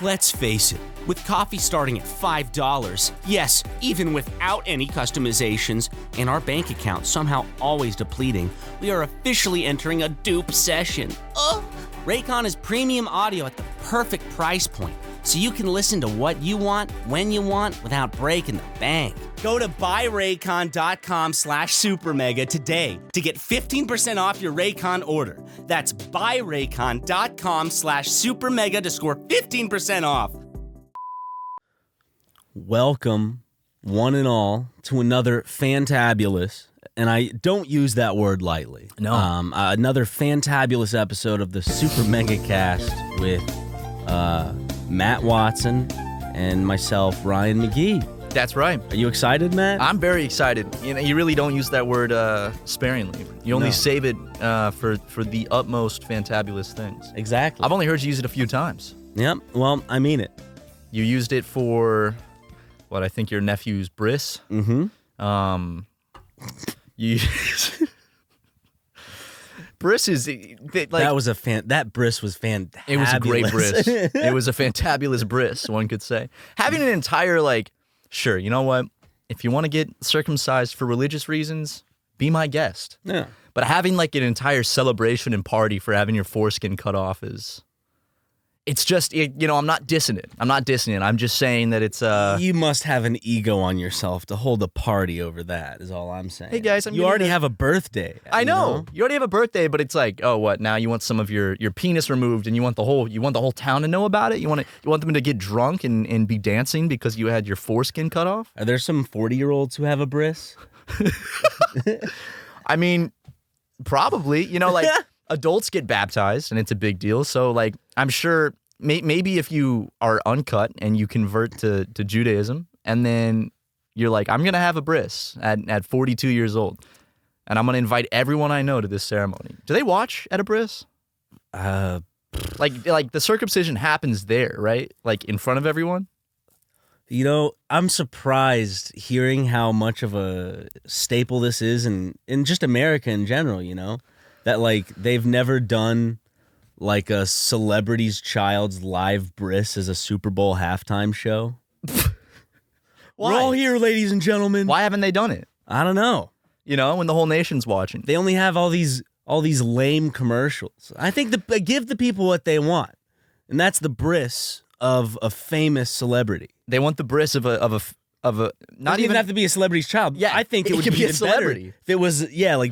Let's face it, with coffee starting at $5, yes, even without any customizations, and our bank account somehow always depleting, we are officially entering a dupe session. Raycon is premium audio at the perfect price point, so you can listen to what you want, when you want, without breaking the bank. Go to buyraycon.com/supermega today to get 15% off your Raycon order. That's buyraycon.com/supermega to score 15% off. Welcome, one and all, to another fantabulous, and I don't use that word lightly. No. Another fantabulous episode of the SuperMegaCast with Matt Watson and myself, Ryan McGee. That's right. Are you excited, Matt? I'm very excited. You know, you really don't use that word sparingly. You only save it for the utmost fantabulous things. Exactly. I've only heard you use it a few times. Yep. Well, I mean it. You used it for what I think your nephew's bris. Mm-hmm. You bris is like that bris was fantabulous. It was a great bris. It was a fantabulous bris, one could say. Having an entire sure, you know what? If you want to get circumcised for religious reasons, be my guest. Yeah. But having an entire celebration and party for having your foreskin cut off it's just, I'm not dissing it. I'm just saying that it's You must have an ego on yourself to hold a party over that, is all I'm saying. Hey guys, you already have a birthday. I know. You already have a birthday, but it's like, oh, what? Now you want some of your penis removed and you want the whole town to know about it? You want them to get drunk and be dancing because you had your foreskin cut off? Are there some 40-year-olds who have a bris? I mean, probably. Adults get baptized and it's a big deal. So I'm sure maybe if you are uncut and you convert to Judaism and then you're like, I'm going to have a bris at 42 years old and I'm going to invite everyone I know to this ceremony. Do they watch at a bris? The circumcision happens there, right? in front of everyone? I'm surprised hearing how much of a staple this is in just America in general, that they've never done a celebrity's child's live bris as a Super Bowl halftime show. Why? We're all here, ladies and gentlemen. Why haven't they done it? I don't know. When the whole nation's watching. They only have all these lame commercials. I think give the people what they want, and that's the bris of a famous celebrity. They want the bris of a not even have to be a celebrity's child. Yeah, I think it would be a celebrity. If it was,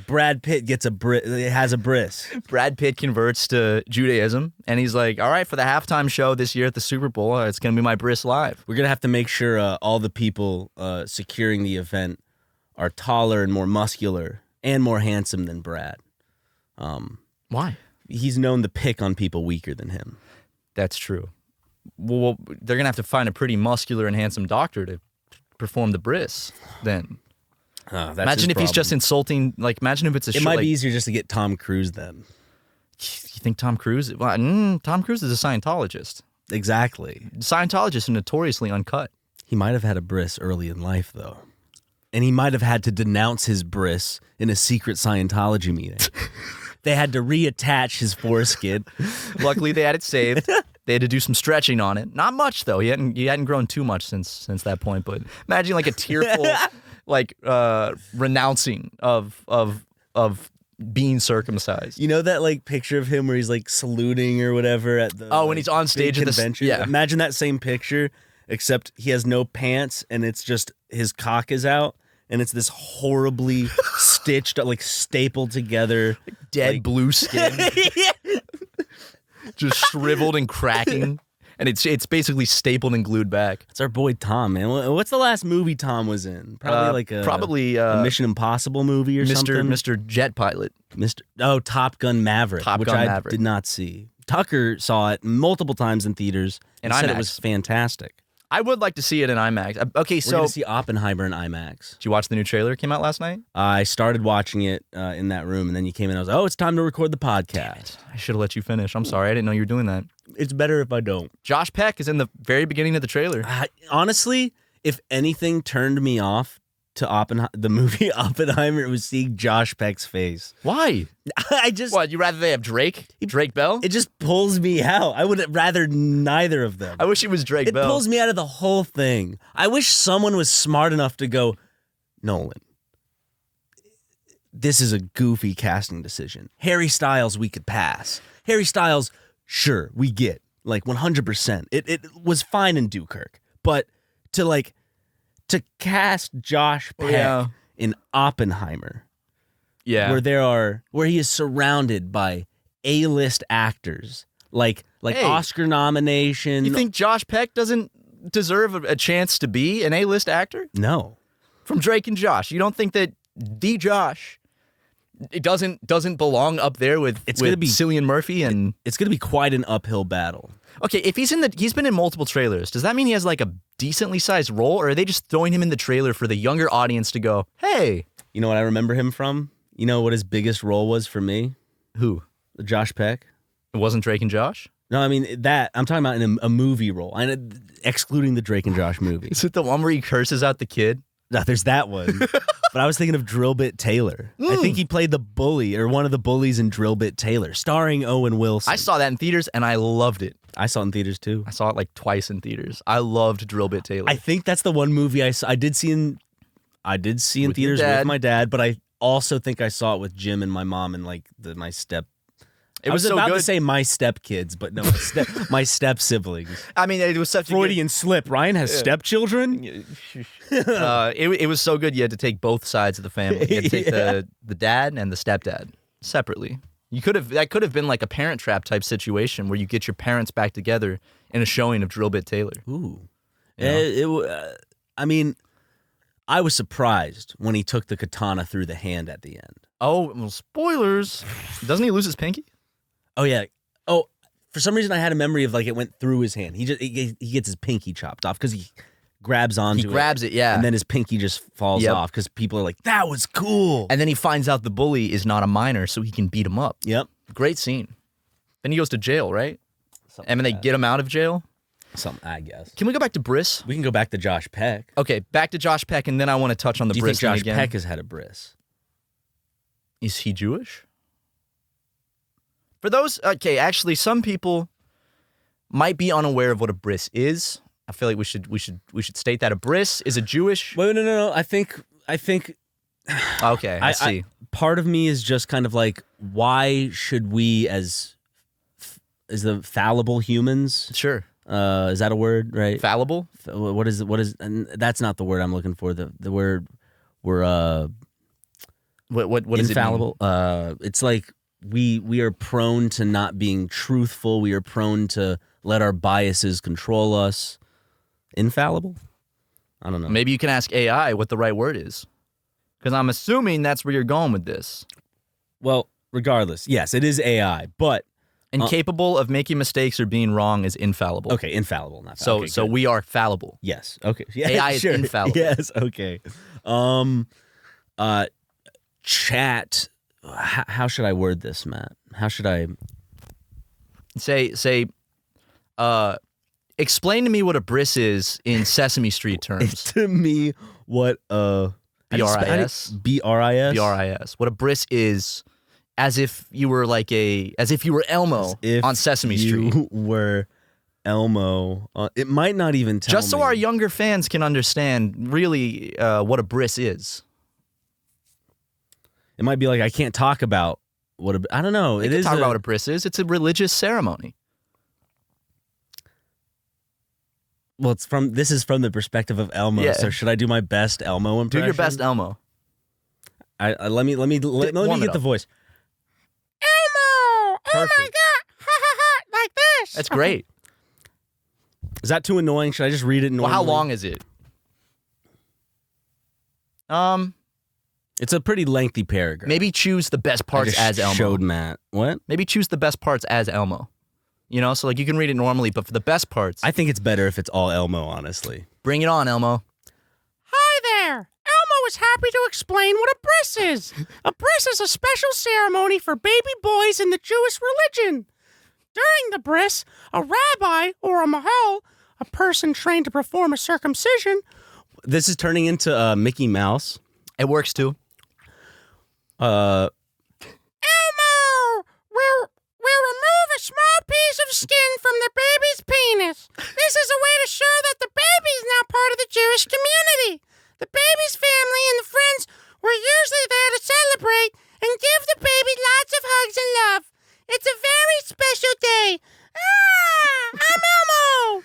Brad Pitt gets it has a bris. Brad Pitt converts to Judaism, and he's like, all right, for the halftime show this year at the Super Bowl, it's going to be my bris live. We're going to have to make sure all the people securing the event are taller and more muscular and more handsome than Brad. Why? He's known to pick on people weaker than him. That's true. Well, they're going to have to find a pretty muscular and handsome doctor to perform the bris then. Imagine if he's just insulting, imagine if it's a It might be easier just to get Tom Cruise then. You think Tom Cruise? Well, Tom Cruise is a Scientologist. Exactly. Scientologists are notoriously uncut. He might have had a bris early in life, though. And he might have had to denounce his bris in a secret Scientology meeting. They had to reattach his foreskin. Luckily, they had it saved. They had to do some stretching on it. Not much, though. He hadn't grown too much since that point. But imagine a tearful, renouncing of being circumcised. You know that picture of him where he's saluting or whatever at the when he's on stage at the convention. Yeah. Imagine that same picture, except he has no pants and it's just his cock is out. And it's this horribly stitched, stapled together, dead blue skin, just shriveled and cracking, and it's basically stapled and glued back. It's our boy Tom, man. What's the last movie Tom was in? Probably a Mission Impossible movie or something. Mr. Jet Pilot. Top Gun Maverick, which I did not see. Tucker saw it multiple times in theaters and said it was fantastic. I would like to see it in IMAX. Okay, so... We're going to see Oppenheimer in IMAX. Did you watch the new trailer that came out last night? I started watching it in that room, and then you came in and I was like, it's time to record the podcast. I should have let you finish. I'm sorry. I didn't know you were doing that. It's better if I don't. Josh Peck is in the very beginning of the trailer. Honestly, if anything turned me off to the movie Oppenheimer was seeing Josh Peck's face. Why? What, you rather they have Drake Bell? It just pulls me out. I would rather neither of them. I wish it was Drake Bell. It pulls me out of the whole thing. I wish someone was smart enough to go, Nolan, this is a goofy casting decision. Harry Styles, we could pass. Harry Styles, sure, we get. Like 100%. It was fine in Dunkirk. But to cast Josh Peck in Oppenheimer, where he is surrounded by A-list actors, like Oscar nomination. You think Josh Peck doesn't deserve a chance to be an A-list actor? No. From Drake and Josh, you don't think that the Josh it doesn't belong up there with Cillian Murphy? And it's going to be quite an uphill battle. Okay, if he's been in multiple trailers, does that mean he has like a decently sized role, or are they just throwing him in the trailer for the younger audience to go, hey? You know what I remember him from? You know what his biggest role was for me? Who? Josh Peck. It wasn't Drake and Josh? No, I mean that. I'm talking about in a movie role, excluding the Drake and Josh movie. Is it the one where he curses out the kid? No, there's that one. But I was thinking of Drillbit Taylor. I think he played the bully or one of the bullies in Drillbit Taylor, starring Owen Wilson. I saw that in theaters and I loved it. I saw it in theaters too. I saw it like twice in theaters. I loved Drillbit Taylor. I think that's the one movie I did see in theaters with my dad, but I also think I saw it with Jim and my mom and like my step. I was about to say my stepkids, but no, my step siblings. I mean, it was such Freudian slip. Ryan has stepchildren. It was so good. You had to take both sides of the family. You had to take the dad and the stepdad separately. That could have been like a Parent Trap type situation where you get your parents back together in a showing of Drillbit Taylor. Ooh, I mean, I was surprised when he took the katana through the hand at the end. Oh, well, spoilers! Doesn't he lose his pinky? Oh yeah. Oh, for some reason I had a memory of like it went through his hand. He gets his pinky chopped off because he grabs onto it. He grabs it, yeah. And then his pinky just falls off because people are like, that was cool. And then he finds out the bully is not a minor, so he can beat him up. Yep. Great scene. Then he goes to jail, right? And then they get him out of jail? Something, I guess. Can we go back to Bris? We can go back to Josh Peck. Okay, back to Josh Peck, and then I want to touch on the Bris thing again. Do you think Josh Peck has had a bris? Is he Jewish? For those, okay, actually, some people might be unaware of what a bris is. I feel like we should state that a bris is a Jewish. Wait, no. I think. Okay, I see. Part of me is just kind of like, why should we, as the fallible humans? Sure. Is that a word? Right. Fallible. What is? And that's not the word I'm looking for. The word we're What is infallible? It's like. We are prone to not being truthful. We are prone to let our biases control us. Infallible? I don't know. Maybe you can ask AI what the right word is. Because I'm assuming that's where you're going with this. Well, regardless, yes, it is AI, but... Incapable of making mistakes or being wrong is infallible. Okay, infallible, not fallible. So we are fallible. Yes, okay. Yeah, AI is infallible. Yes, okay. Chat... How should I word this, Matt? How should I say? Explain to me what a bris is in Sesame Street terms. To me, what BRIS? BRIS? BRIS. What a bris is, as if you were Elmo on Sesame Street. You were Elmo. It might not even tell. Just so our younger fans can understand, really, what a bris is. It might be like I can't talk about I don't know. It is talk about what a bris is. It's a religious ceremony. Well, this is from the perspective of Elmo. Yeah. So should I do my best Elmo impression? Do your best Elmo. Let me get the voice. Elmo! Perfect. Oh my god! Ha ha ha! Like this. That's great. Is that too annoying? Should I just read it normally? Well, how long is it? It's a pretty lengthy paragraph. Maybe choose the best parts as Elmo. Showed Matt. What? Maybe choose the best parts as Elmo. You know, so like you can read it normally, but for the best parts, I think it's better if it's all Elmo, honestly. Bring it on, Elmo. Hi there. Elmo is happy to explain what a bris is. A bris is a special ceremony for baby boys in the Jewish religion. During the bris, a rabbi or a mahel, a person trained to perform a circumcision, This is turning into Mickey Mouse. It works too. Elmo! We'll remove a small piece of skin from the baby's penis. This is a way to show that the baby is now part of the Jewish community. The baby's family and the friends were usually there to celebrate and give the baby lots of hugs and love. It's a very special day. I'm Elmo!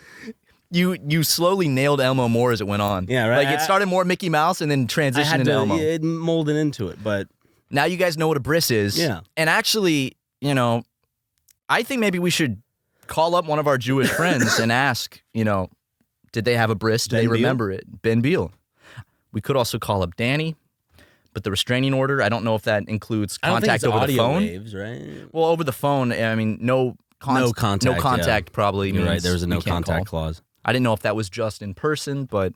You slowly nailed Elmo more as it went on. Yeah, right. Like it started more Mickey Mouse and then transitioned into Elmo. It molded into it, but Now you guys know what a bris is. Yeah. And actually, I think maybe we should call up one of our Jewish friends and ask, did they have a bris? Do they remember it? Ben Beal. We could also call up Danny, but the restraining order, I don't know if that includes contact over the phone. Waves, right? Well, over the phone, I mean, no contact. No contact probably You're means right. There was a no contact call. clause. I didn't know if that was just in person, but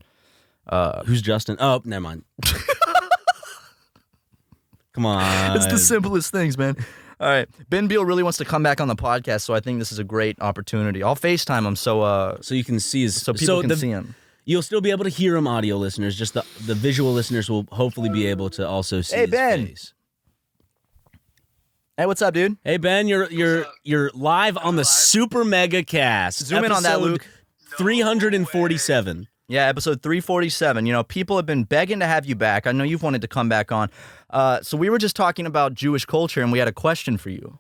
Who's Justin? Oh, never mind. Come on. it's the simplest things, man. All right, Ben Beal really wants to come back on the podcast, so I think this is a great opportunity. I'll FaceTime him so you can see his, so people can see him. You'll still be able to hear him, audio listeners. Just the visual listeners will hopefully be able to also see his Ben. face. Hey, what's up, dude? Hey Ben, you're live on the SuperMegaCast. Zoom in on that, Luke. 347. Yeah, episode 347. People have been begging to have you back. I know you've wanted to come back on. So we were just talking about Jewish culture, and we had a question for you.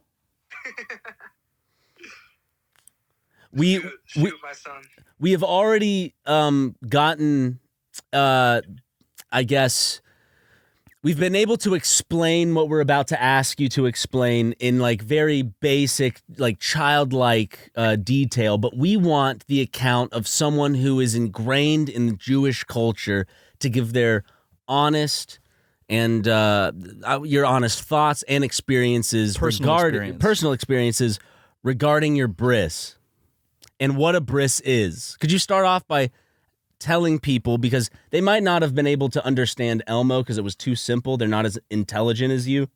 Shoot, my son. We have already gotten, I guess, we've been able to explain what we're about to ask you to explain in like very basic, like childlike detail, but we want the account of someone who is ingrained in the Jewish culture to give their honest and your honest thoughts and experiences, personal experiences regarding your bris and what a bris is. Could you start off by telling people, because they might not have been able to understand Elmo because it was too simple. They're not as intelligent as you,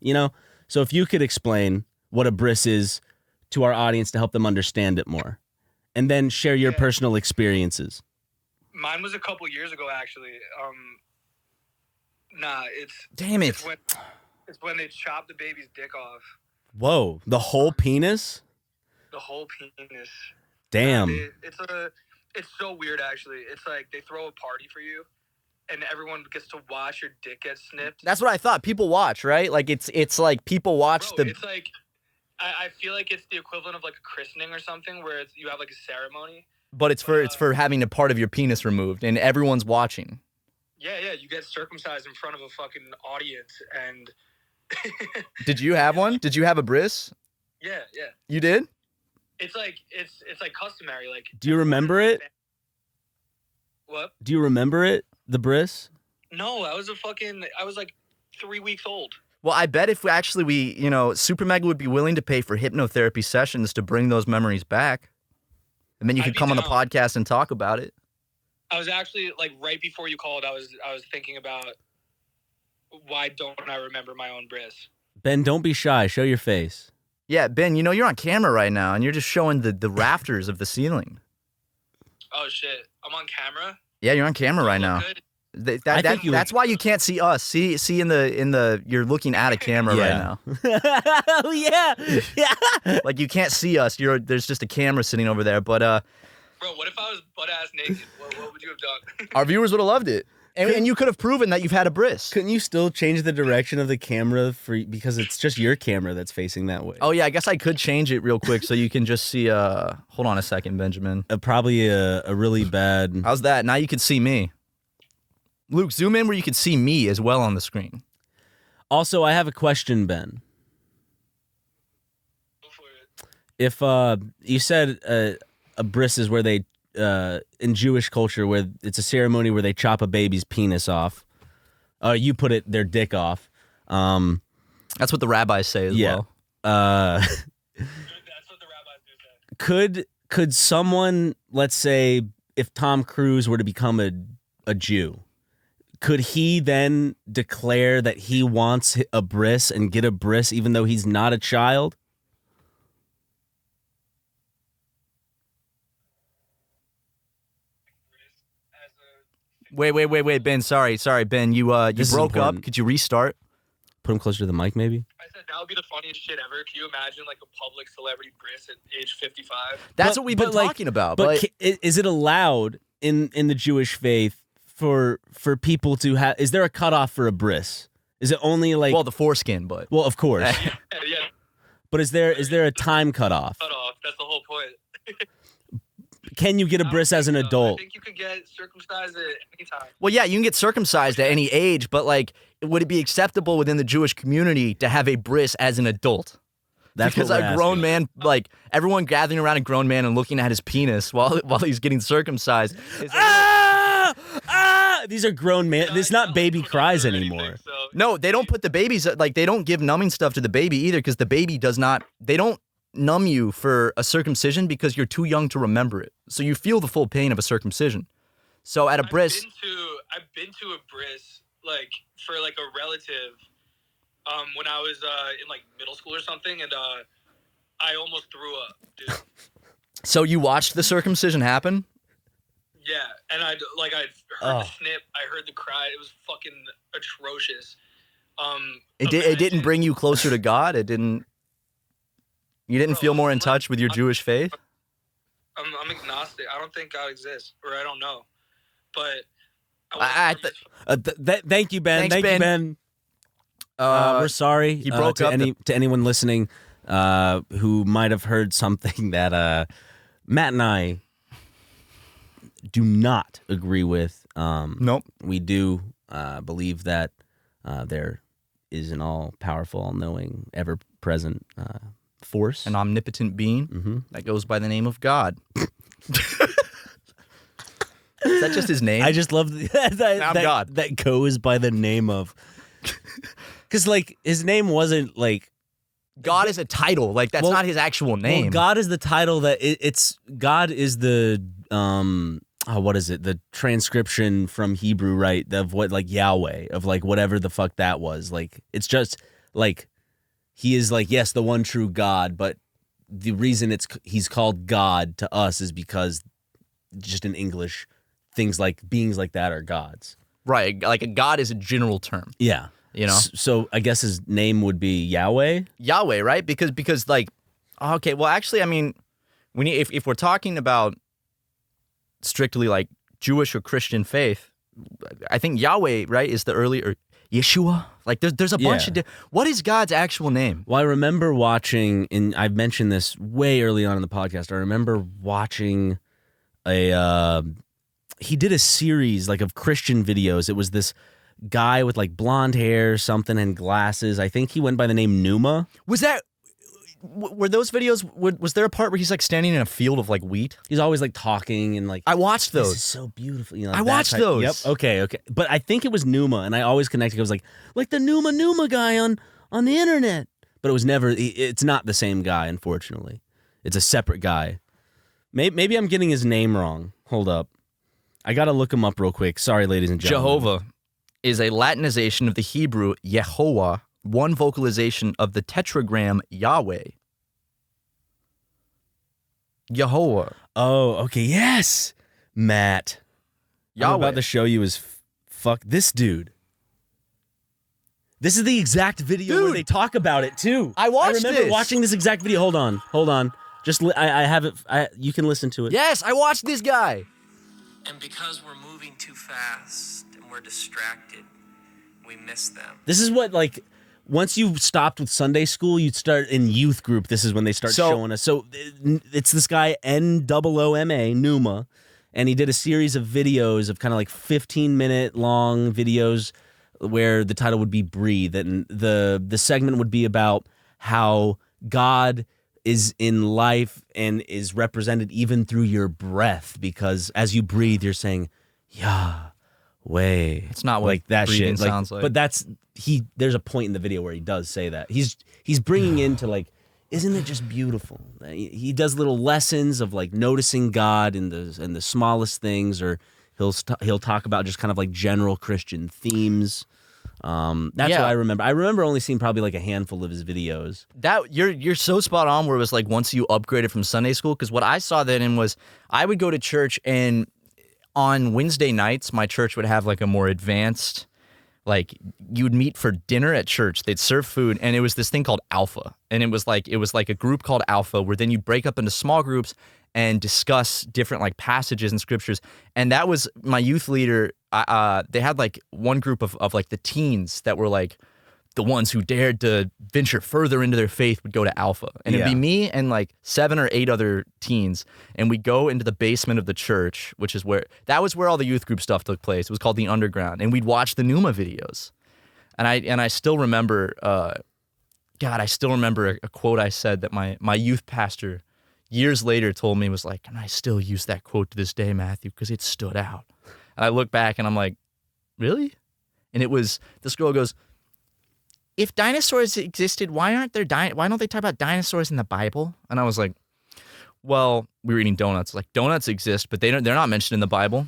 So if you could explain what a bris is to our audience to help them understand it more, and then share your personal experiences. Mine was a couple years ago, actually. Damn it. It's when they chop the baby's dick off. Whoa, the whole penis? The whole penis. Damn. It's so weird, actually. It's like they throw a party for you, and everyone gets to watch your dick get snipped. That's what I thought. People watch, right? Like it's like people watch It's like I feel like it's the equivalent of like a christening or something, where you have like a ceremony. But it's for having a part of your penis removed, and everyone's watching. Yeah, you get circumcised in front of a fucking audience, and. Did you have one? Did you have a bris? Yeah. You did? It's like customary. Like, do you remember it? What? Do you remember it? The bris? No, I was like 3 weeks old. Well, I bet if SuperMega would be willing to pay for hypnotherapy sessions to bring those memories back, and then you could come on the podcast and talk about it. I was actually like right before you called. I was thinking about why don't I remember my own bris. Ben, don't be shy. Show your face. Yeah, Ben, you're on camera right now, and you're just showing the rafters of the ceiling. Oh, shit. I'm on camera? Yeah, you're on camera right now. That's why you can't see us. See in the you're looking at a camera right now. Oh, yeah. Like you can't see us. There's just a camera sitting over there. But bro, what if I was butt-ass naked? What would you have done? Our viewers would have loved it. And you could have proven that you've had a bris. Couldn't you still change the direction of the camera because it's just your camera that's facing that way? Oh, yeah, I guess I could change it real quick so you can just see, hold on a second, Benjamin. Probably a really bad... How's that? Now you can see me. Luke, zoom in where you can see me as well on the screen. Also, I have a question, Ben. Go for it. If you said a bris is where they... in Jewish culture, where it's a ceremony where they chop a baby's penis off. You put their dick off. That's what the rabbis say as well. That's what the rabbis do say. Could someone, let's say, if Tom Cruise were to become a Jew, could he then declare that he wants a bris and get a bris even though he's not a child? Wait, Ben. Sorry, Ben. You This is broke up. important. Could you restart? Put him closer to the mic, maybe. I said that would be the funniest shit ever. Can you imagine like a public celebrity bris at age 55? That's what we've been talking about. But is it allowed in the Jewish faith for people to have? Is there a cutoff for a bris? Is it only like? Well, the foreskin, but Well, of course. Yeah, But is there a time cutoff? cut off. That's the whole point. Can you get a bris as an I adult? think you could get circumcised at any time. well, yeah, you can get circumcised at any age, but like, would it be acceptable within the Jewish community to have a bris as an adult? That's Because what we're a grown asking. man, like everyone gathering around a grown man and looking at his penis while he's getting circumcised. These are grown men. It's not baby cries anymore. No, they don't put the babies, like they don't give numbing stuff to the baby either, because the baby does not, they don't numb you for a circumcision because you're too young to remember it. So you feel the full pain of a circumcision. So at a bris, I've been to a bris like for like a relative when I was in like middle school or something, and I almost threw up, dude. so you watched the circumcision happen? Yeah, and I heard the snip, I heard the cry. It was fucking atrocious. It didn't bring you closer to God? You didn't feel more in touch with your Jewish faith? I'm agnostic. I don't think God exists, or I don't know. But Thank you, Ben. Thanks, Thank you, Ben. We're sorry. he broke to up to anyone listening who might have heard something that Matt and I do not agree with. Nope. We do believe that there is an all-powerful, all-knowing, ever-present force. An omnipotent being that goes by the name of God. Is that just his name? I just love that God. that goes by the name of. Because like his name wasn't like God is a title. Like that's not his actual name. Well, God is the title that it's God is the what is it? The transcription from Hebrew, right? Of what like Yahweh, of like whatever the fuck that was. Like it's just like he is like, yes, the one true God, but the reason he's called God to us is because just in English, things like beings like that are gods. Right. Like a God is a general term. Yeah. You know? So I guess his name would be Yahweh. Yahweh, right? Because like, okay, well, actually, I mean, if we're talking about strictly like Jewish or Christian faith, I think Yahweh, right, is the earlier Yeshua. Like, there's a bunch of what is God's actual name? Well, I remember watching, and I've mentioned this way early on in the podcast. I remember watching he did a series like of Christian videos. It was this guy with like blonde hair, something, and glasses. I think he went by the name Numa. Were those videos? Was there a part where he's like standing in a field of like wheat? He's always like talking and like. I watched those. This is so beautiful. You know, I watched those. Yep. Okay. But I think it was Numa, and I always connected. It was like the Numa guy on the internet. But it was never. It's not the same guy, unfortunately. It's a separate guy. Maybe I'm getting his name wrong. Hold up. I gotta look him up real quick. Sorry, ladies and gentlemen. Jehovah is a Latinization of the Hebrew Yehovah, one vocalization of the tetragram Yahweh. Yehovah. Oh, okay. Yes, Matt. Yahweh. I'm about to show you his fuck this dude. This is the exact video where they talk about it too. I watched I remember this. watching this exact video. Hold on. Just I have it. You can listen to it. Yes, I watched this guy. And because we're moving too fast and we're distracted, we miss them. This is what like once you stopped with Sunday school, you'd start in youth group. This is when they start showing us. So it's this guy N-O-O-M-A, Numa, and he did a series of videos of kind of like 15-minute long videos where the title would be Breathe, and the segment would be about how God is in life and is represented even through your breath, because as you breathe, you're saying, Yahweh. It's not what like that breathing shit. sounds like. But there's a point in the video where he does say that. He's bringing into like, isn't it just beautiful? He does little lessons of like noticing God in the smallest things, or he'll talk about just kind of like general Christian themes. That's what I remember. I remember only seeing probably like a handful of his videos. That you're so spot on. Where it was like once you upgraded from Sunday school, because what I saw then was I would go to church and on Wednesday nights, my church would have like a more advanced, like you would meet for dinner at church. They'd serve food, and it was this thing called Alpha. And it was like a group called Alpha where then you'd break up into small groups and discuss different like passages in scriptures. And that was my youth leader. They had like one group of like the teens that were like the ones who dared to venture further into their faith would go to Alpha. And it'd be me and like 7 or 8 other teens. And we'd go into the basement of the church, which is that was where all the youth group stuff took place. It was called the Underground. And we'd watch the Numa videos. And I still remember, I still remember a quote I said that my youth pastor years later told me, was like, and I still use that quote to this day, Matthew, because it stood out. And I look back and I'm like, really? And it was, this girl goes, if dinosaurs existed, why don't they talk about dinosaurs in the Bible? And I was like, well, we were eating donuts. Like, donuts exist, but they're not mentioned in the Bible.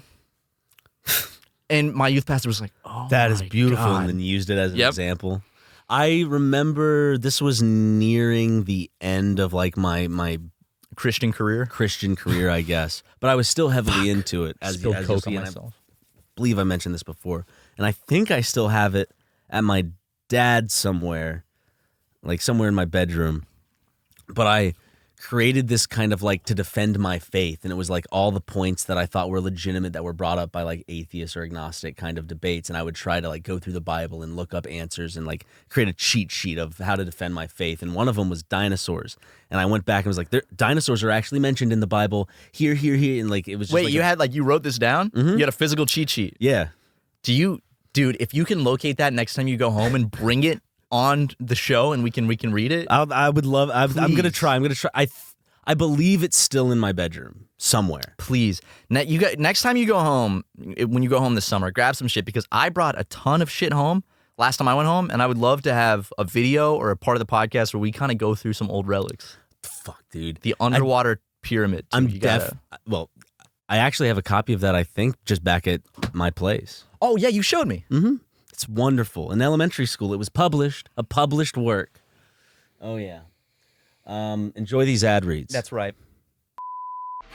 And my youth pastor was like, oh, that is beautiful. God. And then used it as an example. I remember this was nearing the end of like my Christian career, I guess. But I was still heavily into it. As Spilled you'll Coke see, on and myself. I believe I mentioned this before. And I think I still have it at my dad somewhere, like somewhere in my bedroom. But I created this kind of like to defend my faith, and it was like all the points that I thought were legitimate that were brought up by like atheist or agnostic kind of debates, and I would try to like go through the Bible and look up answers and like create a cheat sheet of how to defend my faith. And one of them was dinosaurs, and I went back and was like, dinosaurs are actually mentioned in the Bible here, and like it was just you wrote this down? Mm-hmm. You had a physical cheat sheet? Yeah. Dude, if you can locate that next time you go home and bring it on the show and we can read it. I would love. I'm gonna try. I believe it's still in my bedroom somewhere. Please, next time you go home, when you go home this summer, grab some shit, because I brought a ton of shit home last time I went home, and I would love to have a video or a part of the podcast where we kind of go through some old relics. Fuck, dude, the underwater pyramid. Well, I actually have a copy of that. I think just back at my place. Oh yeah, you showed me. Mm-hmm. It's wonderful. In elementary school, it was a published work. Oh, yeah. Enjoy these ad reads. That's right.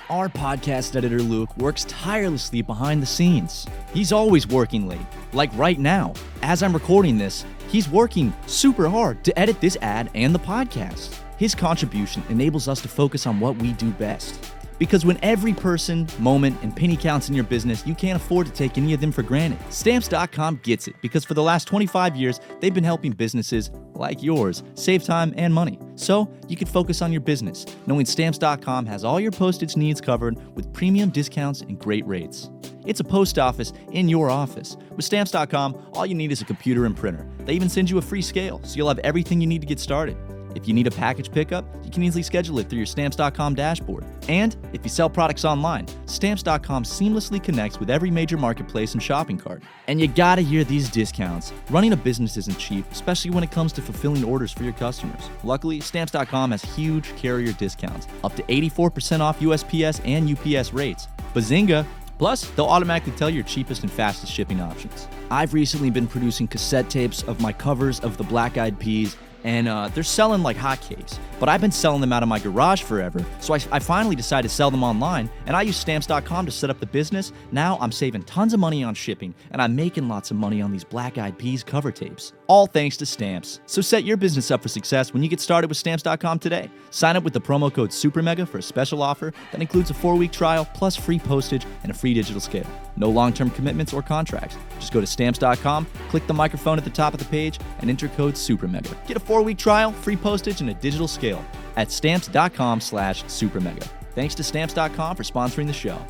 Our podcast editor, Luke, works tirelessly behind the scenes. He's always working late. Like right now, as I'm recording this, he's working super hard to edit this ad and the podcast. His contribution enables us to focus on what we do best. Because when every person, moment, and penny counts in your business, you can't afford to take any of them for granted. Stamps.com gets it, because for the last 25 years, they've been helping businesses like yours save time and money. So you can focus on your business, knowing Stamps.com has all your postage needs covered with premium discounts and great rates. It's a post office in your office. With Stamps.com, all you need is a computer and printer. They even send you a free scale, so you'll have everything you need to get started. If you need a package pickup, you can easily schedule it through your Stamps.com dashboard. And if you sell products online, Stamps.com seamlessly connects with every major marketplace and shopping cart. And you gotta hear these discounts. Running a business isn't cheap, especially when it comes to fulfilling orders for your customers. Luckily, Stamps.com has huge carrier discounts, up to 84% off USPS and UPS rates. Bazinga! Plus, they'll automatically tell you your cheapest and fastest shipping options. I've recently been producing cassette tapes of my covers of the Black Eyed Peas, and they're selling like hotcakes. But I've been selling them out of my garage forever, so I finally decided to sell them online, and I use Stamps.com to set up the business. Now I'm saving tons of money on shipping, and I'm making lots of money on these Black Eyed Peas cover tapes. All thanks to Stamps. So set your business up for success when you get started with Stamps.com today. Sign up with the promo code SuperMega for a special offer that includes a 4-week trial, plus free postage and a free digital scale. No long-term commitments or contracts. Just go to Stamps.com, click the microphone at the top of the page, and enter code SuperMega. Get a 4-week trial, free postage, and a digital scale at Stamps.com/SuperMega. Thanks to Stamps.com for sponsoring the show.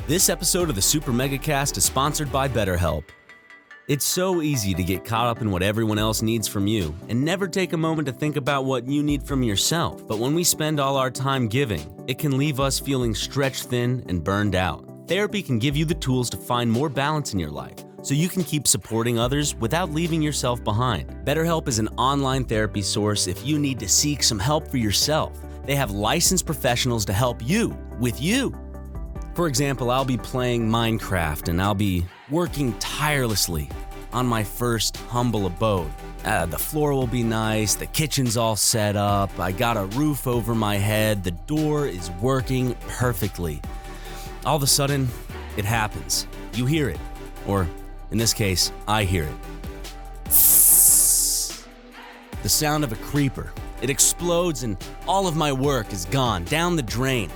This episode of the SuperMegaCast is sponsored by BetterHelp. It's so easy to get caught up in what everyone else needs from you and never take a moment to think about what you need from yourself. But when we spend all our time giving, it can leave us feeling stretched thin and burned out. Therapy can give you the tools to find more balance in your life, so you can keep supporting others without leaving yourself behind. BetterHelp is an online therapy source if you need to seek some help for yourself. They have licensed professionals to help you with you. For example, I'll be playing Minecraft and I'll be working tirelessly on my first humble abode. The floor will be nice, the kitchen's all set up, I got a roof over my head, the door is working perfectly. All of a sudden, It happens. You hear it. Or, in this case, I hear it. The sound of a creeper. It explodes and all of my work is gone, down the drain.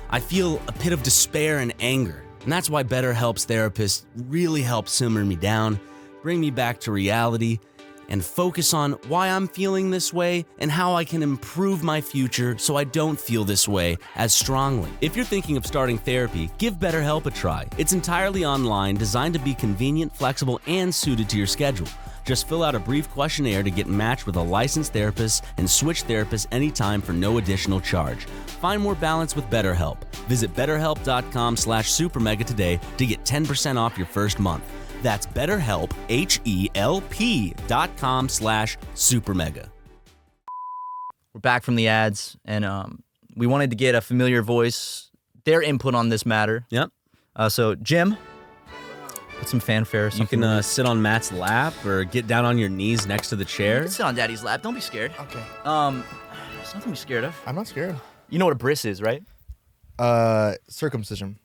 I feel a pit of despair and anger. And that's why BetterHelp's therapist really helps simmer me down, bring me back to reality, and focus on why I'm feeling this way and how I can improve my future so I don't feel this way as strongly. If you're thinking of starting therapy, give BetterHelp a try. It's entirely online, designed to be convenient, flexible, and suited to your schedule. Just fill out a brief questionnaire to get matched with a licensed therapist and switch therapists anytime for no additional charge. Find more balance with BetterHelp. Visit betterhelp.com/supermega today to get 10% off your first month. That's BetterHelp, HELP.com/supermega. We're back from the ads, and we wanted to get a familiar voice, their input on this matter. Yep. So, Jim, put some fanfare. You can sit on Matt's lap or get down on your knees next to the chair. Sit on Daddy's lap. Don't be scared. Okay. There's nothing to be scared of. I'm not scared. You know what a bris is, right? Circumcision.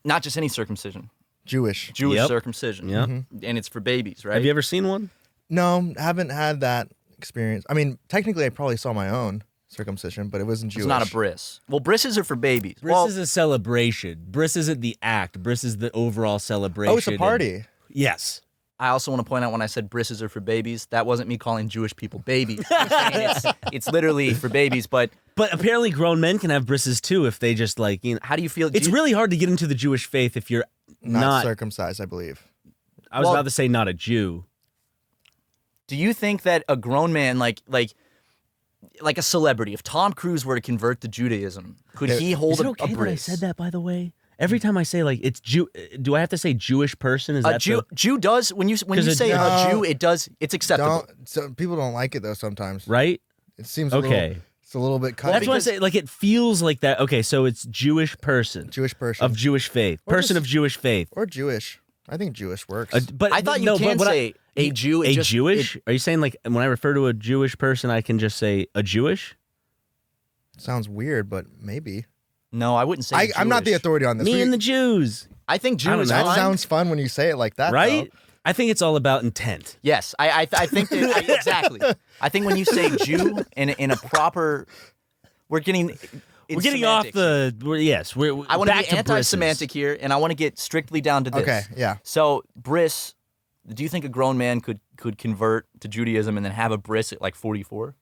Not just any circumcision. Jewish. Jewish Yep. circumcision. Yep. And it's for babies, right? Have you ever seen one? No, haven't had that experience. I mean, technically, I probably saw my own circumcision, but it wasn't Jewish. It's not a bris. Well, brises are for babies. Bris is a celebration. Bris isn't the act. Bris is the overall celebration. Oh, it's a party. Yes. I also want to point out when I said brises are for babies, that wasn't me calling Jewish people babies. I'm saying it's literally for babies, but apparently grown men can have brises too if they just like, you know. how do you feel? It's really hard to get into the Jewish faith if you're Not circumcised, I believe. I was about to say not a Jew. Do you think that a grown man, like a celebrity, if Tom Cruise were to convert to Judaism, could he hold Is it a okay that I bris? said that, by the way? Every time I say like it's Jew, do I have to say Jewish person? Is A that Jew does when you say No. a Jew, it's acceptable. So people don't like it though sometimes. right? It seems Okay. It's a little bit cut. That's why I say like it feels like that. Okay, so it's Jewish person Jewish person of Jewish faith, Or person just- of Jewish faith. or Jewish. I think Jewish works. But I thought you no, can but what say a Jew. a Jewish. Are you saying like when I refer to a Jewish person, I can just say a Jewish? Sounds weird, but maybe. No, I wouldn't say. I'm not the Jewish. authority on this. Me We- and the Jews, I think Jew I don't is know. that fine. sounds fun when you say it like that, right? though. I think it's all about intent. Yes, I think that exactly. I think when you say Jew in a proper, we're getting Off the. I want to back be to anti-semantic here, and I want to get strictly down to this. Okay, yeah. So bris, do you think a grown man could convert to Judaism and then have a bris at like 44?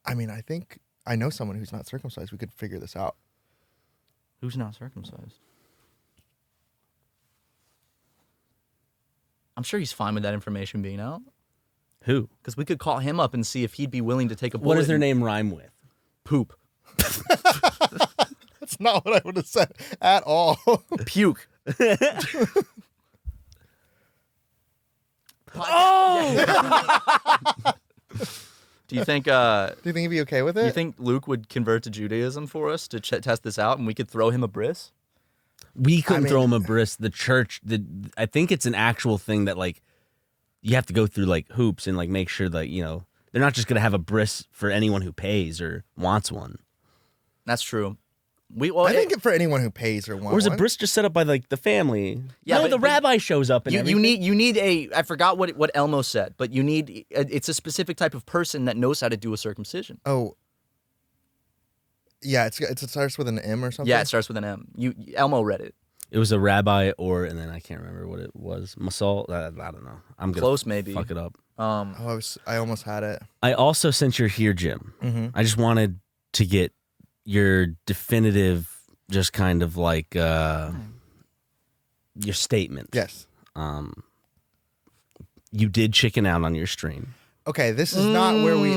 I mean, I think I know someone who's not circumcised. We could figure this out. Who's not circumcised? I'm sure he's fine with that information being out. Who? Because we could call him up and see if he'd be willing to take a bullet. What does their and name rhyme with? Poop. That's not what I would have said at all. Puke. Do you think? Do you think he'd be okay with it? Do you think Luke would convert to Judaism for us to test this out, and we could throw him a bris? We couldn't I throw mean- him a bris. The church, I think it's an actual thing that like you have to go through like hoops and like make sure that they're not just gonna have a bris for anyone who pays or wants one. That's true. I think for anyone who pays or wants Or is a one. bris just set up by like the family? Yeah, no, but- the but rabbi shows up and you need a. I forgot what Elmo said, but you need. It's a specific type of person that knows how to do a circumcision. Oh. Yeah, it starts with an M or something. Yeah, it starts with an M. Elmo read it. It was a rabbi and then I can't remember what it was. Masal? I don't know. I'm gonna Close, maybe. fuck it up. Oh, I almost had it. I also, since you're here, Jim, Mm-hmm. I just wanted to get your definitive, just kind of like your statement. Yes. You did chicken out on your stream. Okay, this is not where we.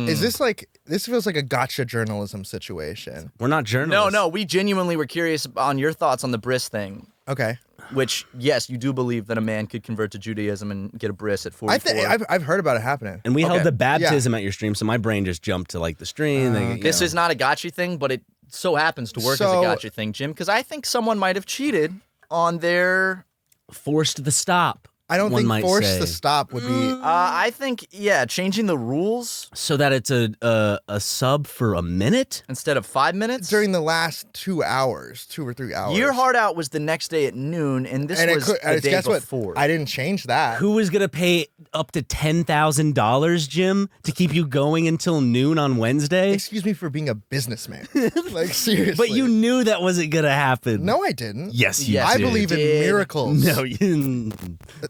Is this like? This feels like a gotcha journalism situation. We're not journalists. No, we genuinely were curious on your thoughts on the bris thing. Okay. Which, yes, you do believe that a man could convert to Judaism and get a bris at 44. I think I've heard about it happening. And we held Okay. the baptism at your stream, so my brain just jumped to like the stream. This is not a gotcha thing, but it so happens to work as a So- gotcha thing, Jim, because I think someone might have cheated on their. forced the stop. I don't one think might forced say. to stop would be. I think changing the rules So that it's a sub for a minute? instead of 5 minutes During the last 2 hours, 2 or 3 hours. Your Heart Out was the next day at noon, and this was the day guess before. what? I didn't change that. Who is going to pay up to $10,000, Jim, to keep you going until noon on Wednesday? Excuse me for being a businessman. Like, seriously. But you knew that wasn't going to happen. No, I didn't. Yes, you Yes, I did. believe in did. miracles.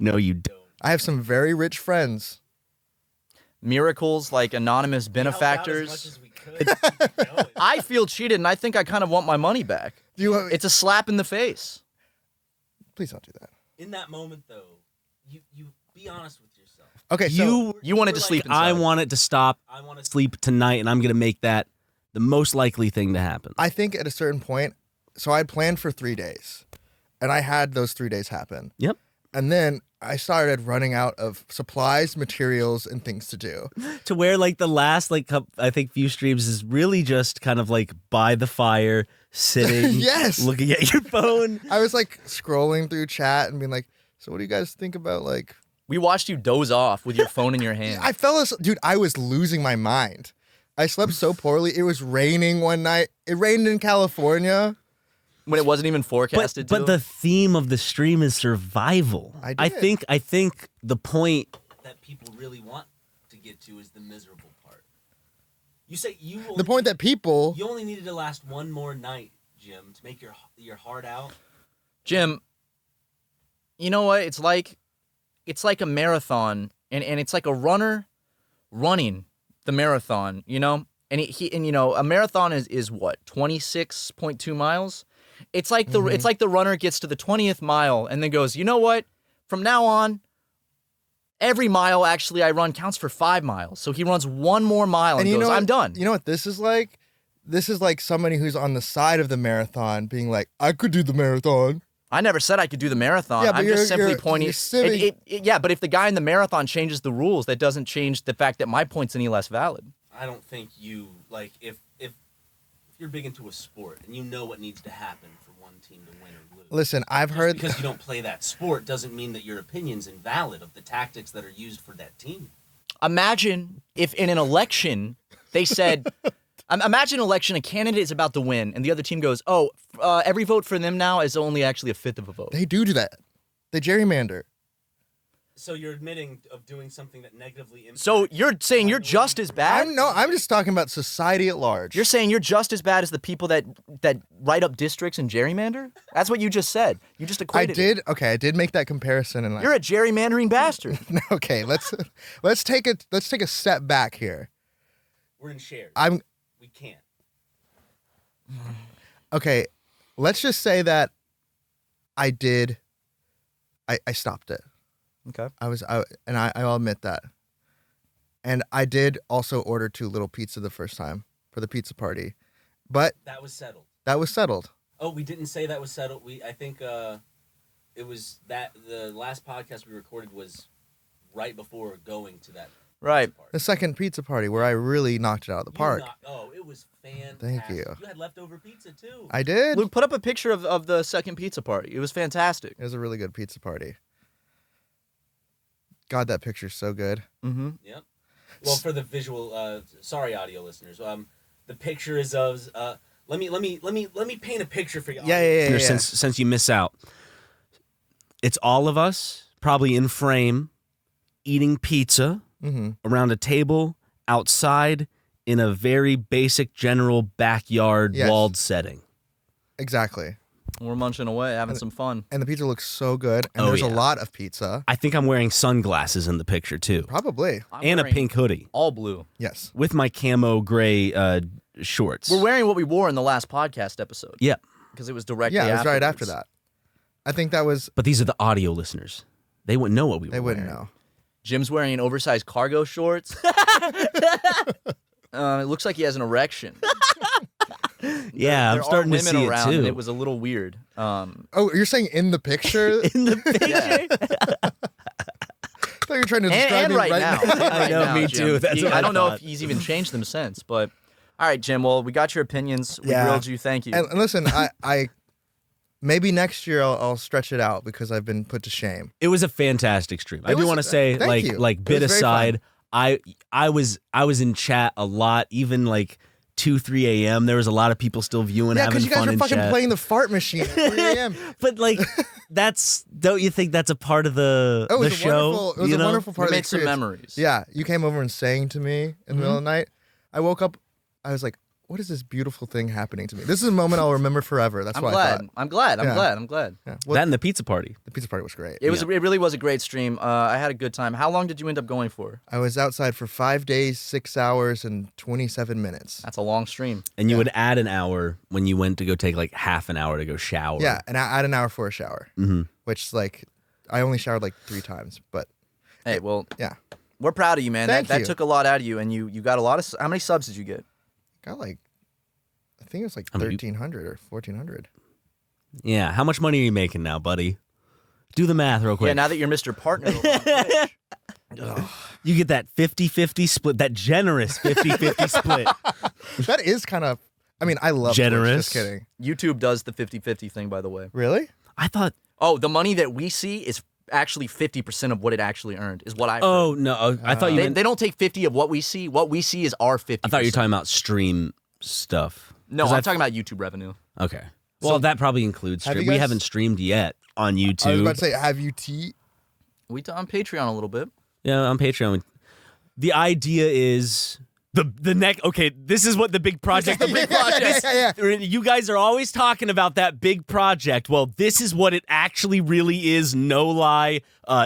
No, you don't. I have some very rich friends. Miracles like anonymous benefactors. I feel cheated, and I think I kind of want my money back. Do you want, It's a slap in the face. please don't do that. In that moment, though, you be honest with yourself. Okay, so You wanted to were sleep like, I inside. want it to stop. I want to sleep tonight, and I'm going to make that the most likely thing to happen. I think at a certain point, so I planned for 3 days, and I had those 3 days happen. Yep. And then I started running out of supplies, materials, and things to do. To where like the last I think few streams is really just kind of like by the fire, sitting, Yes. looking at your phone. I was like scrolling through chat and being like, so what do you guys think about like... We watched you doze off with your phone in your hand. I fell asleep. Dude, I was losing my mind. I slept so poorly. It was raining one night. It rained in California. When it wasn't even forecasted But to. the theme of the stream is survival. I think the point that people really want to get to is the miserable part. You say The point that people... you only needed to last one more night, Jim, to make your heart out. Jim, you know what? It's like a marathon, and it's like a runner running the marathon, you know? And a marathon is what, 26.2 miles? It's like the runner gets to the 20th mile and then goes, you know what? From now on, every mile actually I run counts for 5 miles. So he runs one more mile and you goes, know what- I'm done. You know what this is like? This is like somebody who's on the side of the marathon being like, I could do the marathon. I never said I could do the marathon. Yeah, but I'm just simply you're pointing. civic- Yeah, but if the guy in the marathon changes the rules, that doesn't change the fact that my point's any less valid. I don't think you like if you're big into a sport and you know what needs to happen for one team to win or lose. Listen, I've Just heard... because you don't play that sport doesn't mean that your opinion's invalid of the tactics that are used for that team. Imagine if in an election they said, imagine an election, a candidate is about to win, and the other team goes, every vote for them now is only actually a fifth of a vote. They do that. They gerrymander. So you're admitting of doing something that negatively impacts. So you're saying you're just as bad? I'm just talking about society at large. You're saying you're just as bad as the people that write up districts and gerrymander? That's what you just said. You just equated it. I did make that comparison, and You're a gerrymandering bastard. okay, let's take a step back here. We're in shares. We can't. Okay, let's just say that I stopped it. Okay. I'll admit that. And I did also order 2 little pizza the first time for the pizza party, but That was settled. that was settled. Oh, we didn't say that was settled. I think it was that the last podcast we recorded was right before going to that. Right. Party. The second pizza party where I really knocked it out of the park. It was fantastic. Thank you. You had leftover pizza too. I did. Luke, put up a picture of the second pizza party. It was fantastic. It was a really good pizza party. God, that picture's so good. Mm-hmm. Yep. Well, for the visual, sorry, audio listeners. The picture is of. Let me paint a picture for you. Yeah. Since you miss out, it's all of us probably in frame, eating pizza around a table outside in a very basic general backyard Yes. walled setting. Exactly. We're munching away, having some fun. And the pizza looks so good. And Oh, there's a yeah. lot of pizza. I think I'm wearing sunglasses in the picture too, Probably. I'm and a wearing pink hoodie all blue. Yes. with my camo gray shorts. We're wearing what we wore in the last podcast episode. Yeah, Because it was directly Yeah, it was right after afterwards. that. I think that was... but these are the audio listeners. They wouldn't know what we were. They wouldn't wearing. know. Jim's wearing oversized cargo shorts. It looks like he has an erection. Yeah, There I'm starting are to women see around, it too. and it was a little weird. Oh, you're saying in the picture? in the picture. Yeah. I thought you were trying to describe and me right now. And I right know, now, me Jim. too. That's what I I don't know thought. if he's even changed them since, but all right, Jim. Well, we got your opinions. We Yeah. grilled you. Thank you. And listen, I Maybe next year I'll stretch it out because I've been put to shame. It was a fantastic stream. I do want to say, thank you. like It bit was very aside, I was in chat a lot, even like 2, 3 a.m. There was a lot of people still viewing, Yeah, having because you guys fun were in fucking chat. playing the fart machine at 3 a.m. But like, don't you think that's a part of the It was a show? wonderful. It was you a know? wonderful part We of the made some experience. memories. Yeah, you came over and sang to me in the middle of the night. I woke up. I was like, "What is this beautiful thing happening to me?" This is a moment I'll remember forever. That's why I thought. I'm glad. Yeah. I'm glad. Yeah. That and the pizza party. The pizza party was great. It really was a great stream. I had a good time. How long did you end up going for? I was outside for 5 days, 6 hours, and 27 minutes. That's a long stream. And you would add an hour when you went to go take like half an hour to go shower. Yeah, and I had an hour for a shower, which like I only showered like 3 times, but Hey, well, yeah, we're proud of you, man. Thank That you. took a lot out of you, and you got a lot of. How many subs did you get? got like I think it was like I mean, 1,300 or 1,400. Yeah. How much money are you making now, buddy? Do the math real quick. Yeah, now that you're Mr. Partner. over on Twitch. You get that 50-50 split, that generous 50-50 split. That is kind of. I mean, I love Twitch, Generous. just kidding. YouTube does the 50-50 thing, by the way. Really? I thought, Oh, the money that we see is actually 50% of what it actually earned, is what I heard. oh, no. I thought you meant, They don't take 50 of what we see. What we see is our 50%. I thought you were talking about stream stuff. No, 'Cause I'm I- talking about YouTube revenue. Okay. Well, that probably includes Have stream. you We guys- haven't streamed yet on YouTube. I was about to say, have you We on Patreon a little bit. Yeah, on Patreon. The idea is the next. Okay, this is what the big project. The big project. yeah. You guys are always talking about that big project. Well, this is what it actually really is. No lie,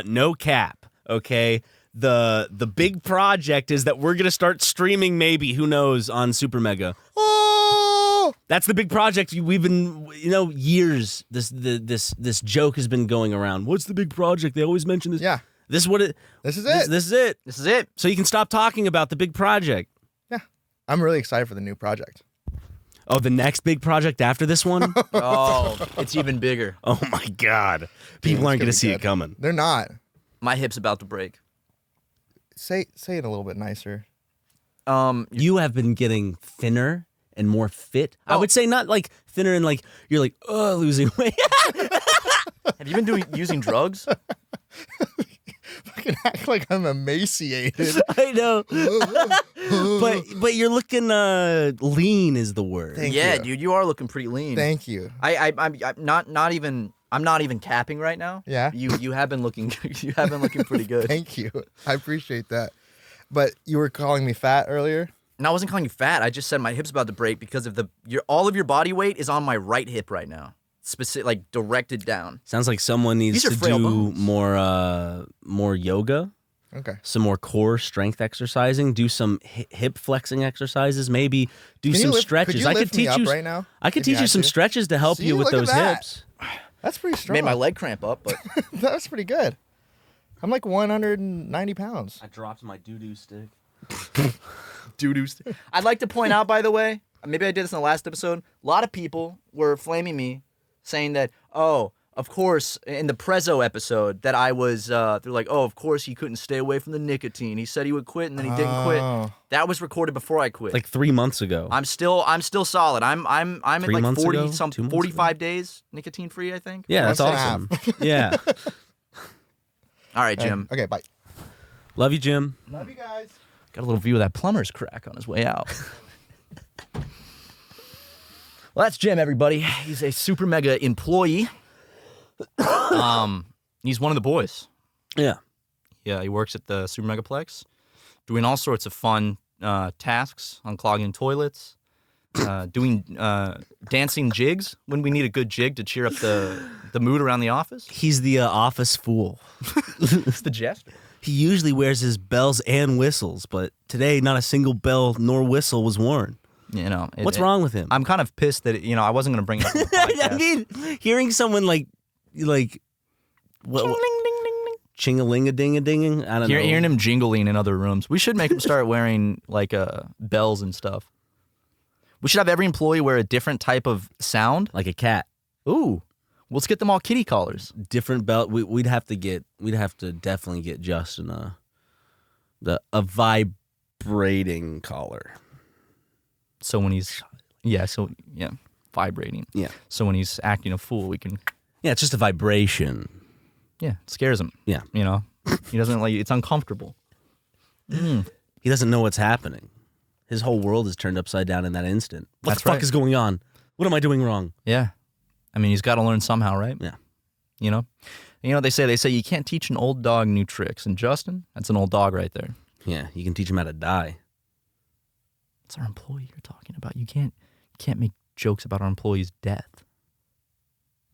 no cap. Okay. The big project is that we're gonna start streaming. Maybe, who knows, on SuperMega. Oh, That's the big project. We've been, years. This joke has been going around. What's the big project? They always mention this. yeah. This is what it. This is This, it. this is it. This is it. So you can stop talking about the big project. Yeah. I'm really excited for the new project. Oh, the next big project after this one? Oh, it's even bigger. Oh my God. People aren't going to gonna see be it good. coming. They're not. My hip's about to break. Say it a little bit nicer. You have been getting thinner and more fit. I would say not like thinner and like you're like, oh, losing weight. Have you been using drugs? Fucking act like I'm emaciated. I know. but you're looking lean is the word. Thank Yeah, you. dude, you are looking pretty lean. Thank you. I'm not even capping right now. Yeah? You have been looking pretty good. Thank you. I appreciate that. But you were calling me fat earlier? And I wasn't calling you fat. I just said my hip's about to break because of all of your body weight is on my right hip right now. Specific, like directed down. Sounds like someone needs These are to frail do bones. more yoga, Okay. some more core strength exercising, do some hip flexing exercises, maybe do Can you some lift- stretches. could you I lift could me teach up you right now, I could if you teach you had some to? stretches to help See, you with look at those that. hips. That's pretty strong. Made my leg cramp up, but That's pretty good. I'm like 190 pounds. I dropped my doo-doo stick. doo-doo. I'd like to point out, by the way, maybe I did this in the last episode. A lot of people were flaming me, saying that, oh, of course, in the Prezzo episode, that I was, they're like, oh, of course he couldn't stay away from the nicotine. He said he would quit, and then he didn't quit. Oh. That was recorded before I quit. Like 3 months ago. I'm still solid. I'm at 3 like months 40 ago? 2 some months 45 days nicotine free, I think. Yeah, that's Month and a awesome. Yeah. All right, Jim. Okay, bye. Love you, Jim. Love you guys. Got a little view of that plumber's crack on his way out. Well, that's Jim, everybody. He's a super mega employee. He's one of the boys. Yeah. Yeah, he works at the Super Megaplex, doing all sorts of fun tasks, unclogging toilets, doing dancing jigs when we need a good jig to cheer up the mood around the office. He's the office fool. It's the jester. He usually wears his bells and whistles, but today not a single bell nor whistle was worn. You know, What's wrong with him? I'm kind of pissed that I wasn't going to bring it up on the podcast. I mean, hearing someone like what, ching-a-ling-a-ding-a-dinging, I don't know. Hearing him jingling in other rooms. We should make him start wearing like bells and stuff. We should have every employee wear a different type of sound. Like a cat. Ooh, let's get them all kitty collars. Different belt. We'd have to definitely get Justin a vibrating collar. So when he's, vibrating. Yeah. So when he's acting a fool, we can. Yeah, it's just a vibration. Yeah, it scares him. Yeah. You know, he doesn't like. It's uncomfortable. He doesn't know what's happening. His whole world is turned upside down in that instant. What That's the fuck right. is going on? What am I doing wrong? Yeah. I mean, he's got to learn somehow, right? Yeah. You know, they say you can't teach an old dog new tricks, and Justin, that's an old dog right there. Yeah, you can teach him how to die. It's our employee you're talking about. You can't make jokes about our employee's death.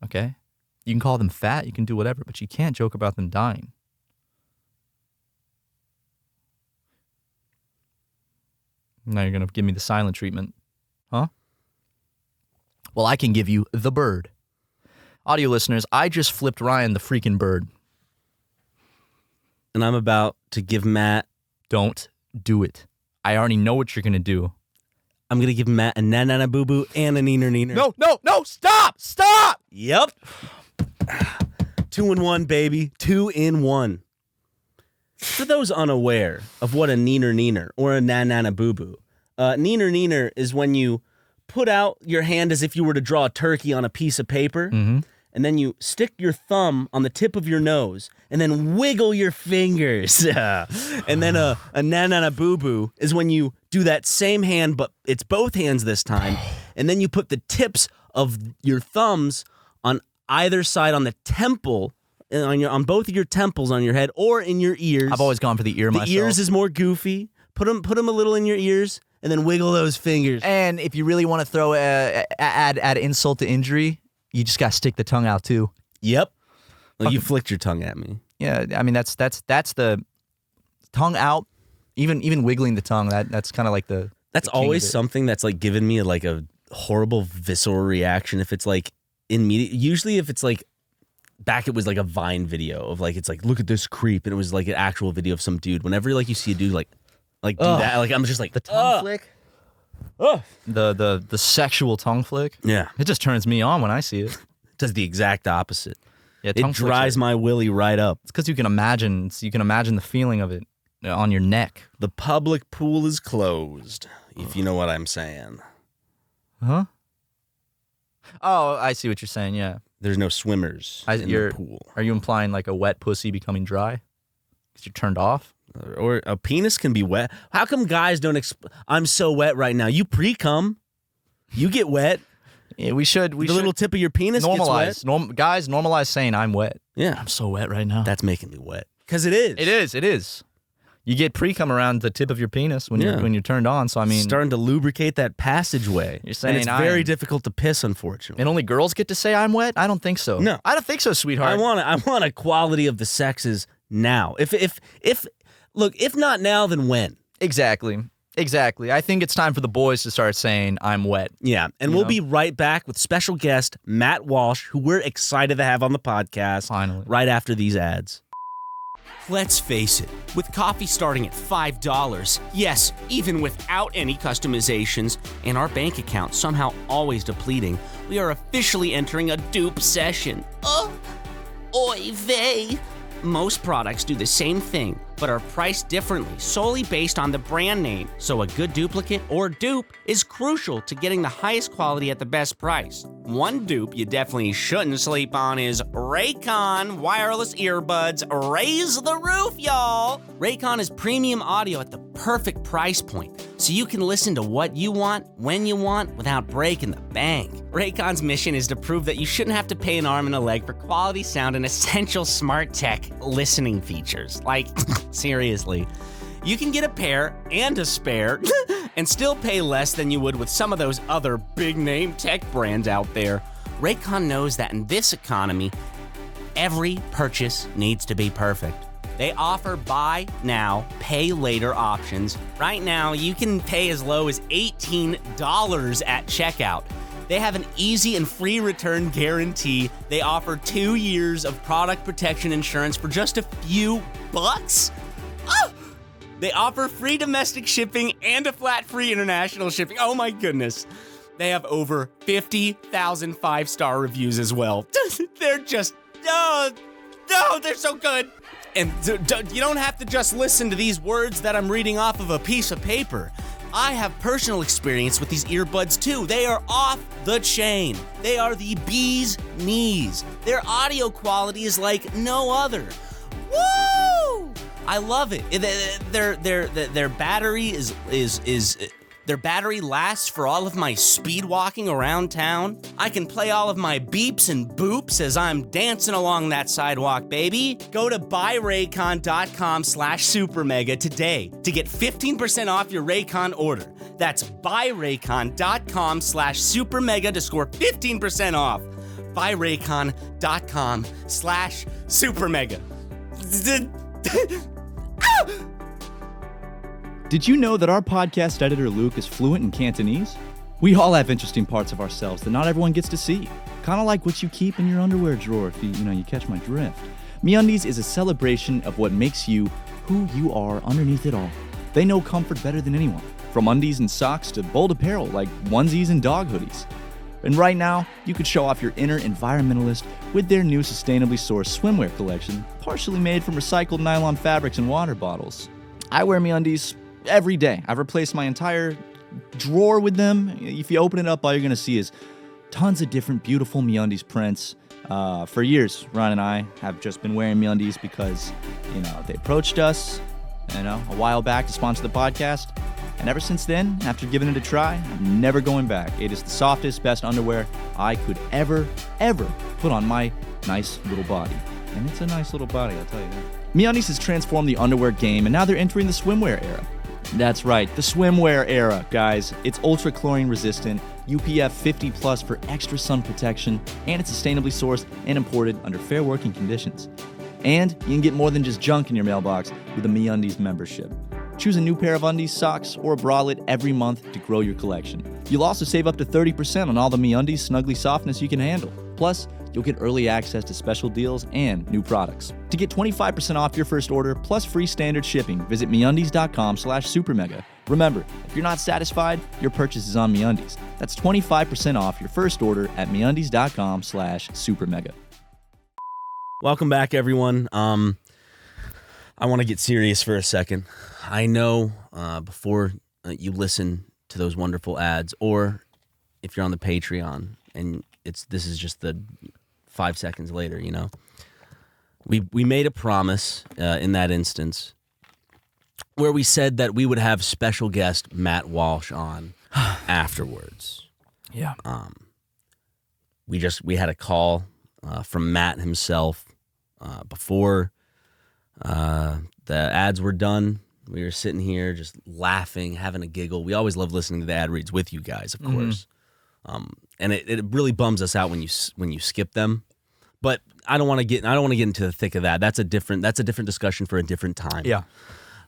Okay? You can call them fat, you can do whatever, but you can't joke about them dying. Now you're going to give me the silent treatment. Huh? Well, I can give you the bird. Audio listeners, I just flipped Ryan the freaking bird. And I'm about to give Matt... Don't do it. I already know what you're going to do. I'm going to give Matt a na-na-na boo-boo and a neener-neener. No, stop! Yep. 2-in-1, baby. 2-in-1. For those unaware of what a neener-neener or a na-na-na boo-boo, neener-neener is when you put out your hand as if you were to draw a turkey on a piece of paper, and then you stick your thumb on the tip of your nose, and then wiggle your fingers. And then a na-na-na boo-boo is when you do that same hand, but it's both hands this time, and then you put the tips of your thumbs on either side on the temple, on both of your temples on your head or in your ears. I've always gone for the ear myself. The ears is more goofy. Put them a little in your ears, and then wiggle those fingers. And if you really want to throw add insult to injury, you just got to stick the tongue out too. Yep. Well, you flicked your tongue at me. Yeah, I mean that's the tongue out. Even wiggling the tongue. That's kind of like the. That's always something that's like given me like a horrible visceral reaction. If it's like in media, usually if it's like back, it was like a Vine video of like it's like look at this creep, and it was like an actual video of some dude. Whenever like you see a dude like do that, like I'm just like the tongue flick. The sexual tongue flick. Yeah, it just turns me on when I see it. It does the exact opposite. Yeah, it dries my willy right up. It's because you can imagine the feeling of it on your neck. The public pool is closed, if you know what I'm saying. Huh? Oh, I see what you're saying. Yeah. There's no swimmers in the pool. Are you implying like a wet pussy becoming dry because you're turned off? Or a penis can be wet. How come guys don't? I'm so wet right now. You pre-cum. You get wet. Yeah, we should. The little tip of your penis normalize. gets wet. Guys, normalize saying I'm wet. Yeah, I'm so wet right now. That's making me wet. Because it is. It is. You get pre-cum around the tip of your penis when you're turned on. So I mean, starting to lubricate that passageway. You're saying and it's very difficult to piss, unfortunately. And only girls get to say I'm wet? I don't think so. No, I don't think so, sweetheart. I want equality of the sexes now. If not now, then when? Exactly. I think it's time for the boys to start saying I'm wet. Yeah, and we'll be right back with special guest Matt Walsh, who we're excited to have on the podcast. Finally. Right after these ads. Let's face it, with coffee starting at $5, yes, even without any customizations, and our bank account somehow always depleting, we are officially entering a dupe session. Oy vey. Most products do the same thing, but are priced differently solely based on the brand name, so a good duplicate or dupe is crucial to getting the highest quality at the best price. One dupe you definitely shouldn't sleep on is Raycon wireless earbuds. Raise the roof, y'all! Raycon is premium audio at the perfect price point, so you can listen to what you want, when you want, without breaking the bank. Raycon's mission is to prove that you shouldn't have to pay an arm and a leg for quality sound and essential smart tech listening features. Like, seriously. You can get a pair and a spare and still pay less than you would with some of those other big-name tech brands out there. Raycon knows that in this economy, every purchase needs to be perfect. They offer buy now, pay later options. Right now, you can pay as low as $18 at checkout. They have an easy and free return guarantee. They offer 2 years of product protection insurance for just a few bucks. Oh! They offer free domestic shipping and a flat free international shipping. Oh my goodness. They have over 50,000 5-star reviews as well. They're just, they're so good. And you don't have to just listen to these words that I'm reading off of a piece of paper. I have personal experience with these earbuds too. They are off the chain. They are the bee's knees. Their audio quality is like no other. Woo! I love it. Their battery their battery lasts for all of my speed walking around town. I can play all of my beeps and boops as I'm dancing along that sidewalk, baby. Go to buyraycon.com/SuperMega today to get 15% off your Raycon order. That's buyraycon.com/SuperMega to score 15% off. buyraycon.com/SuperMega. Did you know that our podcast editor Luke is fluent in Cantonese? We all have interesting parts of ourselves that not everyone gets to see. Kind of like what you keep in your underwear drawer, if you catch my drift. MeUndies is a celebration of what makes you who you are underneath it all. They know comfort better than anyone, from undies and socks to bold apparel like onesies and dog hoodies. And right now, you could show off your inner environmentalist with their new sustainably sourced swimwear collection, partially made from recycled nylon fabrics and water bottles. I wear MeUndies every day. I've replaced my entire drawer with them. If you open it up, all you're going to see is tons of different beautiful MeUndies prints. For years, Ron and I have just been wearing MeUndies because, they approached us, a while back to sponsor the podcast. And ever since then, after giving it a try, I'm never going back. It is the softest, best underwear I could ever put on my nice little body. And it's a nice little body, I'll tell you that. MeUndies has transformed the underwear game, and now they're entering the swimwear era. That's right, the swimwear era, guys. It's ultra chlorine resistant, UPF 50 plus for extra sun protection, and it's sustainably sourced and imported under fair working conditions. And you can get more than just junk in your mailbox with a MeUndies membership. Choose a new pair of undies, socks, or a bralette every month to grow your collection. You'll also save up to 30% on all the MeUndies snuggly softness you can handle. Plus, you'll get early access to special deals and new products. To get 25% off your first order plus free standard shipping, visit MeUndies.com/SuperMega. Remember, if you're not satisfied, your purchase is on MeUndies. That's 25% off your first order at MeUndies.com/SuperMega. Welcome back, everyone. I want to get serious for a second. I know before you listen to those wonderful ads, or if you're on the Patreon and this is just the 5 seconds later, we made a promise in that instance where we said that we would have special guest Matt Walsh on afterwards. Yeah. We had a call from Matt himself before the ads were done. We were sitting here just laughing, having a giggle. We always love listening to the ad reads with you guys, of course. And it really bums us out when you skip them. But I don't want to get into the thick of that. That's a different discussion for a different time. Yeah.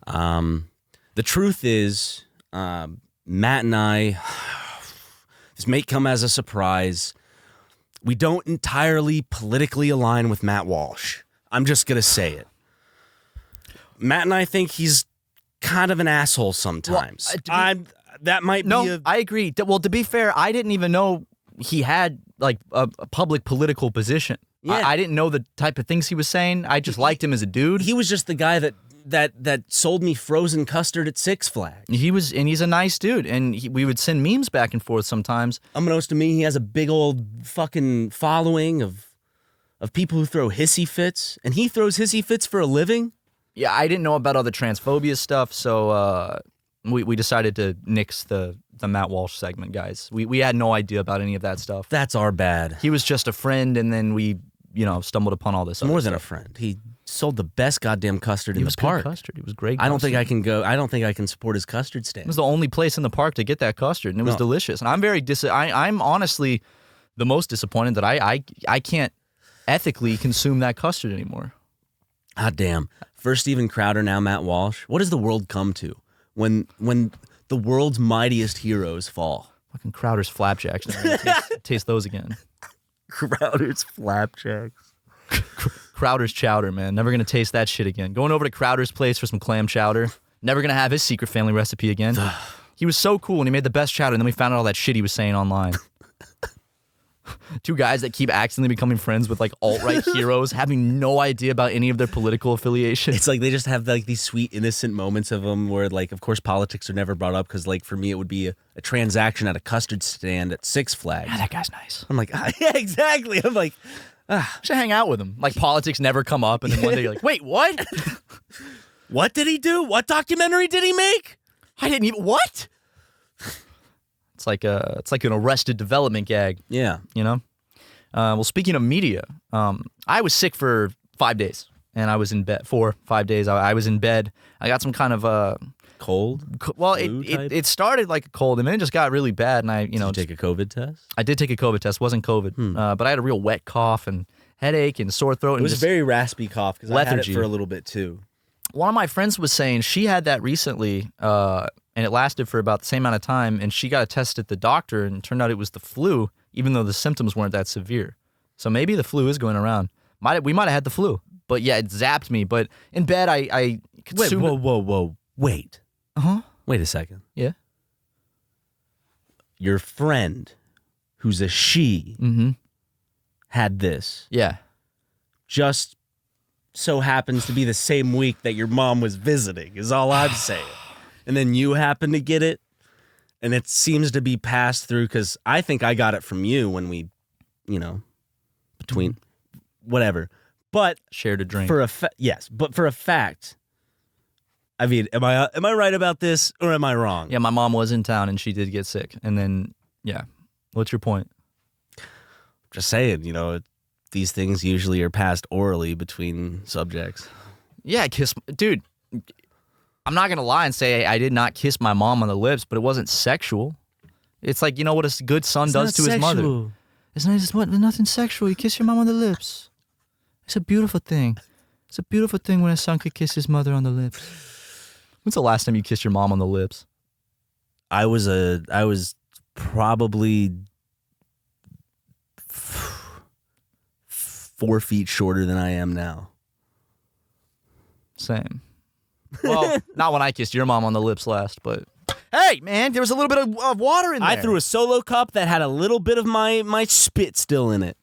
The truth is, Matt and I, this may come as a surprise. We don't entirely politically align with Matt Walsh. I'm just gonna say it. Matt and I think he's kind of an asshole sometimes. That might be I agree. Well, to be fair, I didn't even know he had like a public political position. Yeah. I didn't know the type of things he was saying. I just liked him as a dude. He was just the guy that sold me frozen custard at Six Flags. He's a nice dude, and we would send memes back and forth sometimes. Unbeknownst to me, he has a big old fucking following of people who throw hissy fits, and he throws hissy fits for a living. Yeah, I didn't know about all the transphobia stuff, so we decided to nix the Matt Walsh segment, guys. We had no idea about any of that stuff. That's our bad. He was just a friend, and then we, stumbled upon all this. More than a friend. He sold the best goddamn custard in the park. Custard. It was great. I don't think I can support his custard stand. It was the only place in the park to get that custard, and it was delicious. And I'm very I'm honestly the most disappointed that I can't ethically consume that custard anymore. Ah, damn. First Steven Crowder, now Matt Walsh. What does the world come to when the world's mightiest heroes fall? Fucking Crowder's flapjacks. Taste those again. Crowder's flapjacks. Crowder's chowder, man. Never gonna taste that shit again. Going over to Crowder's place for some clam chowder. Never gonna have his secret family recipe again. He was so cool and he made the best chowder, and then we found out all that shit he was saying online. Two guys that keep accidentally becoming friends with like alt-right heroes, having no idea about any of their political affiliation. It's like they just have like these sweet, innocent moments of them where, like, of course, politics are never brought up because, like, for me, it would be a transaction at a custard stand at Six Flags. Yeah, that guy's nice. I'm like, yeah, exactly. I'm like, should hang out with him. Like, politics never come up, and then one day you're like, wait, what? what did he do? What documentary did he make? I didn't even, what? It's like an Arrested Development gag. Yeah. You know? Well, speaking of media, I was sick for 5 days, and I was in bed. 5 days. I was in bed. I got some kind of cold. Well, it started like a cold, and then it just got really bad. And Did you take a COVID test? I did take a COVID test. Wasn't COVID, but I had a real wet cough and headache and sore throat. It was a very raspy cough because I had it lethargy. for a little bit too. One of my friends was saying she had that recently, and it lasted for about the same amount of time, and she got a test at the doctor, and it turned out it was the flu, even though the symptoms weren't that severe. So maybe the flu is going around. We might have had the flu, but yeah, it zapped me. But in bed, I consumed... Wait. Uh-huh. Wait a second. Yeah. Your friend, who's a she, had this. Yeah. Just so happens to be the same week that your mom was visiting, is all I'm saying. And then you happen to get it, and it seems to be passed through, because I think I got it from you when we, between whatever. But shared a drink. Yes, but for a fact, I mean, am I right about this, or am I wrong? Yeah, my mom was in town, and she did get sick. And then, yeah. What's your point? Just saying, these things usually are passed orally between subjects. Yeah, dude, I'm not going to lie and say I did not kiss my mom on the lips, but it wasn't sexual. It's like, what a good son does to his mother. It's nothing sexual. You kiss your mom on the lips. It's a beautiful thing. It's a beautiful thing when a son could kiss his mother on the lips. When's the last time you kissed your mom on the lips? I was probably 4 feet shorter than I am now. Same. Well, not when I kissed your mom on the lips last, but hey, man, there was a little bit of water in there. I threw a solo cup that had a little bit of my spit still in it.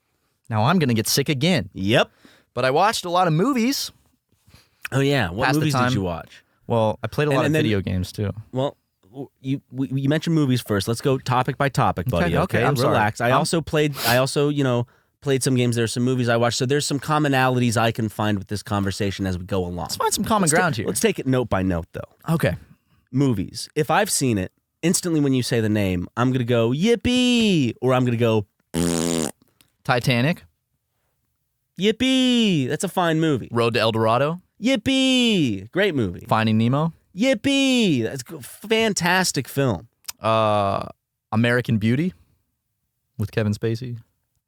Now I'm going to get sick again. Yep. But I watched a lot of movies. Oh, yeah. What movies did you watch? Well, I played a lot of video games, too. Well, you mentioned movies first. Let's go topic by topic, buddy. Okay, I'm relax. sorry. I also played some games. There's some movies I watched. So there's some commonalities I can find with this conversation as we go along. Let's find some common ground here. Let's take it note by note, though. Okay. Movies. If I've seen it, instantly when you say the name, I'm going to go, yippee, or I'm going to go, Titanic. Yippee. That's a fine movie. Road to El Dorado. Yippee. Great movie. Finding Nemo. Yippee. That's a fantastic film. American Beauty with Kevin Spacey.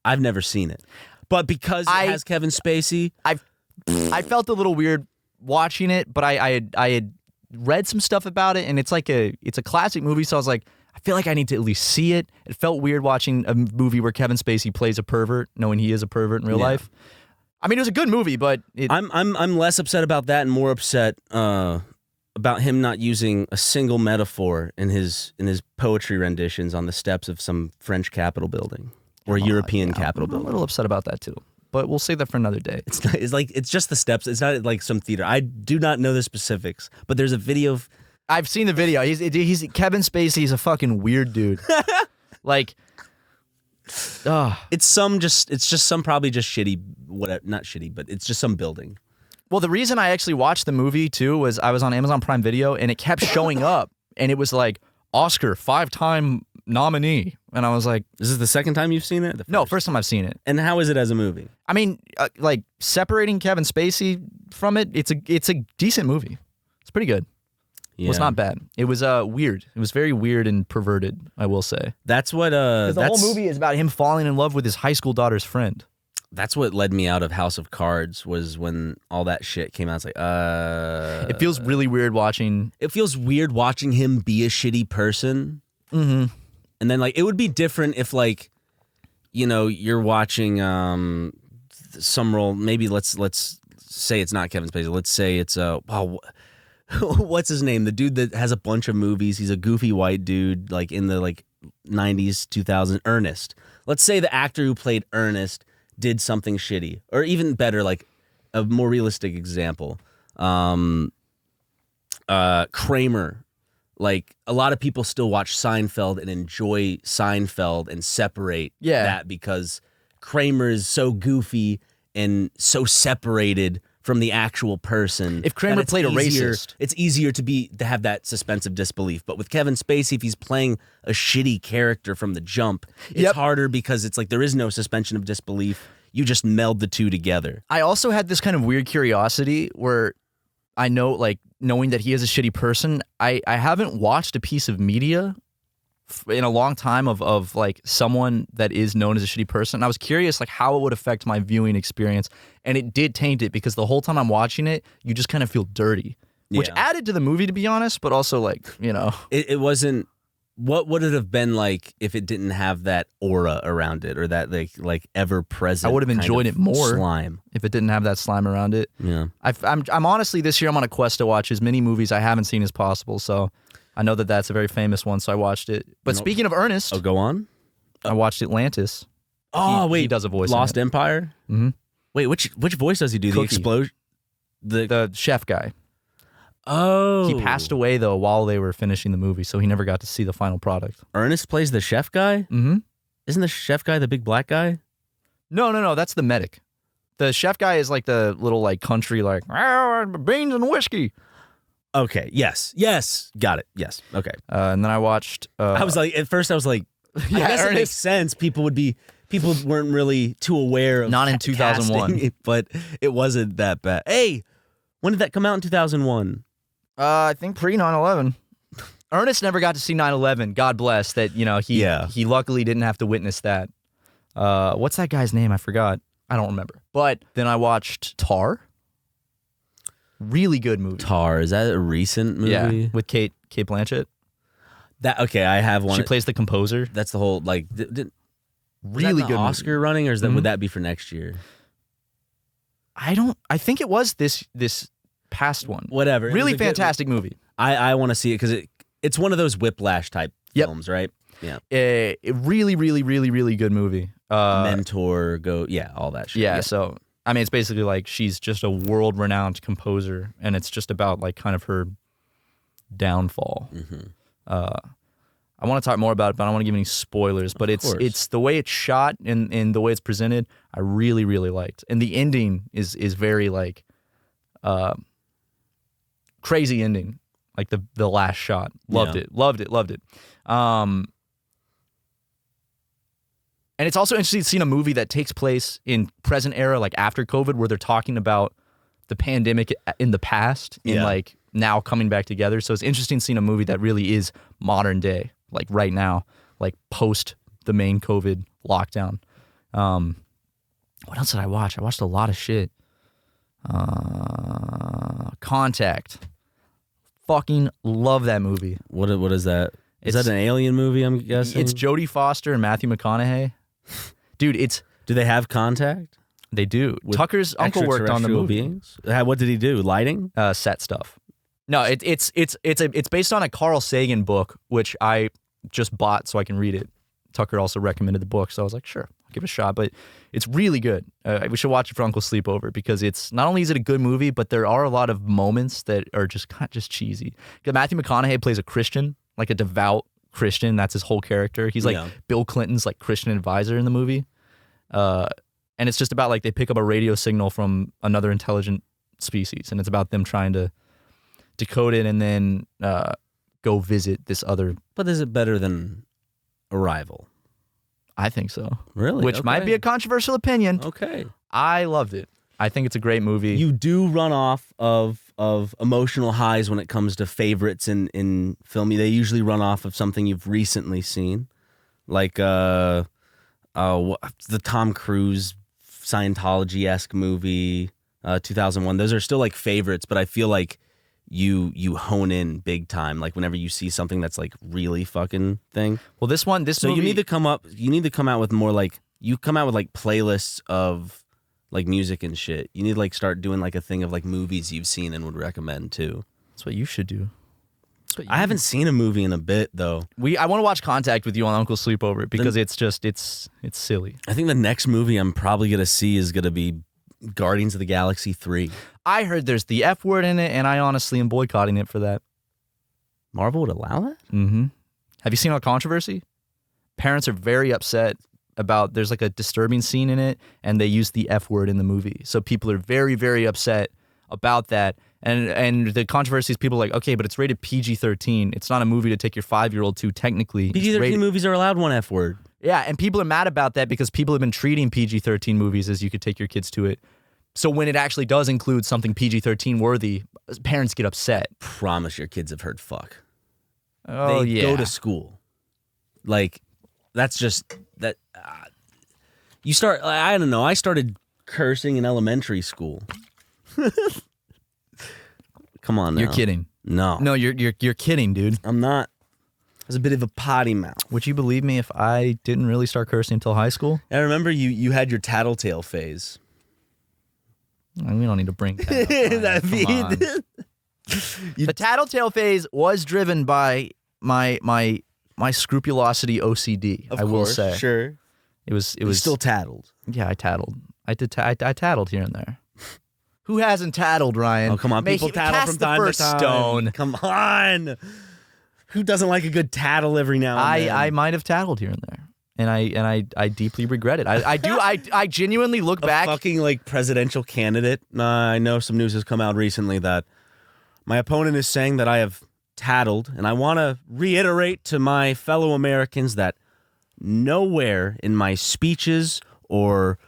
I've never seen it. But because it has Kevin Spacey, I felt a little weird watching it, but I had read some stuff about it, and it's a classic movie, so I was like, I feel like I need to at least see it. It felt weird watching a movie where Kevin Spacey plays a pervert, knowing he is a pervert in real life. I mean, it was a good movie, but I'm less upset about that and more upset about him not using a single metaphor in his poetry renditions on the steps of some French Capitol building or European Capitol building. I'm a little upset about that too, but we'll save that for another day. It's just the steps. It's not like some theater. I do not know the specifics, but there's a video of. I've seen the video. He's Kevin Spacey. He's a fucking weird dude. Like, it's just some probably just shitty, whatever, not shitty, but it's just some building. Well, the reason I actually watched the movie too was I was on Amazon Prime Video and it kept showing up, and it was like Oscar 5-time nominee, and I was like, "Is this the second time you've seen it?" No, first time I've seen it. And how is it as a movie? I mean, like separating Kevin Spacey from it, it's a decent movie. It's pretty good. Yeah. It was not bad. It was weird. It was very weird and perverted, I will say. That's what the whole movie is about him falling in love with his high school daughter's friend. That's what led me out of House of Cards, was when all that shit came out. It's like, it feels really weird watching. It feels weird watching him be a shitty person. Mm-hmm. And then, like, it would be different if, like, you're watching some role. Maybe let's say it's not Kevin Spacey. Let's say it's what's his name? The dude that has a bunch of movies. He's a goofy white dude, like in the 90s, 2000s. Ernest. let's say the actor who played Ernest did something shitty, or even better, like a more realistic example, Kramer. Like, a lot of people still watch Seinfeld and enjoy Seinfeld and separate that because Kramer is so goofy and so separated from the actual person. If Kramer played a racist, it's easier to have that suspense of disbelief. But with Kevin Spacey, if he's playing a shitty character from the jump, it's harder because it's like there is no suspension of disbelief. You just meld the two together. I also had this kind of weird curiosity where I know, like, knowing that he is a shitty person, I haven't watched a piece of media in a long time of like someone that is known as a shitty person. I was curious like how it would affect my viewing experience, and it did taint it because the whole time I'm watching it, you just kind of feel dirty, which added to the movie, to be honest, but also like, you know. It wasn't, what would it have been like if it didn't have that aura around it, or that like ever present? I would have enjoyed it more slime if it didn't have that slime around it. Yeah, I'm honestly, this year I'm on a quest to watch as many movies I haven't seen as possible. So I know that that's a very famous one, so I watched it. But speaking of Ernest, go on. I watched Atlantis. Wait, he does a voice. Lost in it. Empire. Mm-hmm. Wait, which voice does he do? Cookie. The explosion. The chef guy. Oh, He passed away, though, while they were finishing the movie, so he never got to see the final product. Ernest plays the chef guy? Mm-hmm. Isn't the chef guy the big black guy? No, that's the medic. The chef guy is like the little like country, like, beans and whiskey. Okay, yes, got it, yes, okay. And then I watched... I was like, at first I was like, I guess it makes sense. People weren't really too aware of Not in 2001. casting, but it wasn't that bad. Hey, when did that come out in 2001? I think pre 9/11. Ernest never got to see 9/11. God bless that. You know, he luckily didn't have to witness that. What's that guy's name? I forgot. I don't remember. But then I watched Tar. Really good movie. Tar, is that a recent movie? Yeah, with Kate Blanchett. I have one. She plays the composer. That's the whole like. Really good Oscar movie. running, or is that would that be for next year? I think it was this past one. Whatever. Really fantastic movie. I want to see it because it's one of those whiplash type films, right? Yeah. A really, really, really, really good movie. Mentor, all that shit. Yeah, so I mean, it's basically like she's just a world-renowned composer, and it's just about like kind of her downfall. Mm-hmm. I want to talk more about it, but I don't want to give any spoilers. But it's the way it's shot and the way it's presented, I really, really liked. And the ending is very like crazy ending. Like the last shot. Loved it. And it's also interesting seeing a movie that takes place in present era, like after COVID, where they're talking about the pandemic in the past and like now coming back together. So it's interesting seeing a movie that really is modern day, like right now, like post the main COVID lockdown. What else did I watch? I watched a lot of shit. Contact. Fucking love that movie. What is that? Is that an alien movie, I'm guessing? It's Jodie Foster and Matthew McConaughey. Dude, Do they have contact? They do. Tucker's uncle worked on the movie. Beings? What did he do? Lighting? Set stuff. No, it's based on a Carl Sagan book, which I just bought so I can read it. Tucker also recommended the book, so I was like, sure, I'll give it a shot. But it's really good. We should watch it for Uncle Sleepover because it's not only is it a good movie, but there are a lot of moments that are just cheesy. Because Matthew McConaughey plays a Christian, like a devout Christian. That's his whole character. He's like Bill Clinton's like Christian advisor in the movie. And it's just about like they pick up a radio signal from another intelligent species, and it's about them trying to decode it and then go visit this other. But is it better than Arrival? I think so. Really? Which might be a controversial opinion. Okay. I loved it. I think it's a great movie. You do run off of emotional highs when it comes to favorites in film. They usually run off of something you've recently seen, like the Tom Cruise Scientology-esque movie, 2001. Those are still like favorites, but I feel like you hone in big time, like whenever you see something that's like really fucking thing. Well, this movie, you need to come out with more like, you come out with like playlists of like music and shit. You need to like start doing like a thing of like movies you've seen and would recommend too. That's what you should do. I haven't seen a movie in a bit though. I want to watch Contact with you on Uncle's Sleepover because it's silly. I think the next movie I'm probably gonna see is gonna be Guardians of the Galaxy 3. I heard there's the F word in it, and I honestly am boycotting it for that. Marvel would allow that? Mm-hmm. Have you seen all the controversy? Parents are very upset about, there's like a disturbing scene in it, and they use the F word in the movie. So people are very, very upset about that. And the controversy is people are like, okay, but it's rated PG-13. It's not a movie to take your 5-year-old to, technically. PG-13 movies are allowed one F word. Yeah, and people are mad about that because people have been treating PG-13 movies as you could take your kids to it. So when it actually does include something PG-13 worthy, parents get upset. Promise your kids have heard fuck. Oh, they yeah. go to school. Like, that's just, that, you start, I don't know, I started cursing in elementary school. Come on now. You're kidding. No. No, you're kidding, dude. I'm not. I was a bit of a potty mouth. Would you believe me if I didn't really start cursing until high school? I remember you had your tattletale phase. We don't need to bring that up. Come on. The tattletale phase was driven by my scrupulosity OCD. Of I will course, say, sure. It was still tattled. Yeah, I tattled. I tattled here and there. Who hasn't tattled, Ryan? Oh, come on. People tattle from time to time. Stone. Come on. Who doesn't like a good tattle every now and then? I might have tattled here and there. And I deeply regret it. I genuinely look back. Fucking like presidential candidate. I know some news has come out recently that my opponent is saying that I have tattled, and I want to reiterate to my fellow Americans that nowhere in my speeches or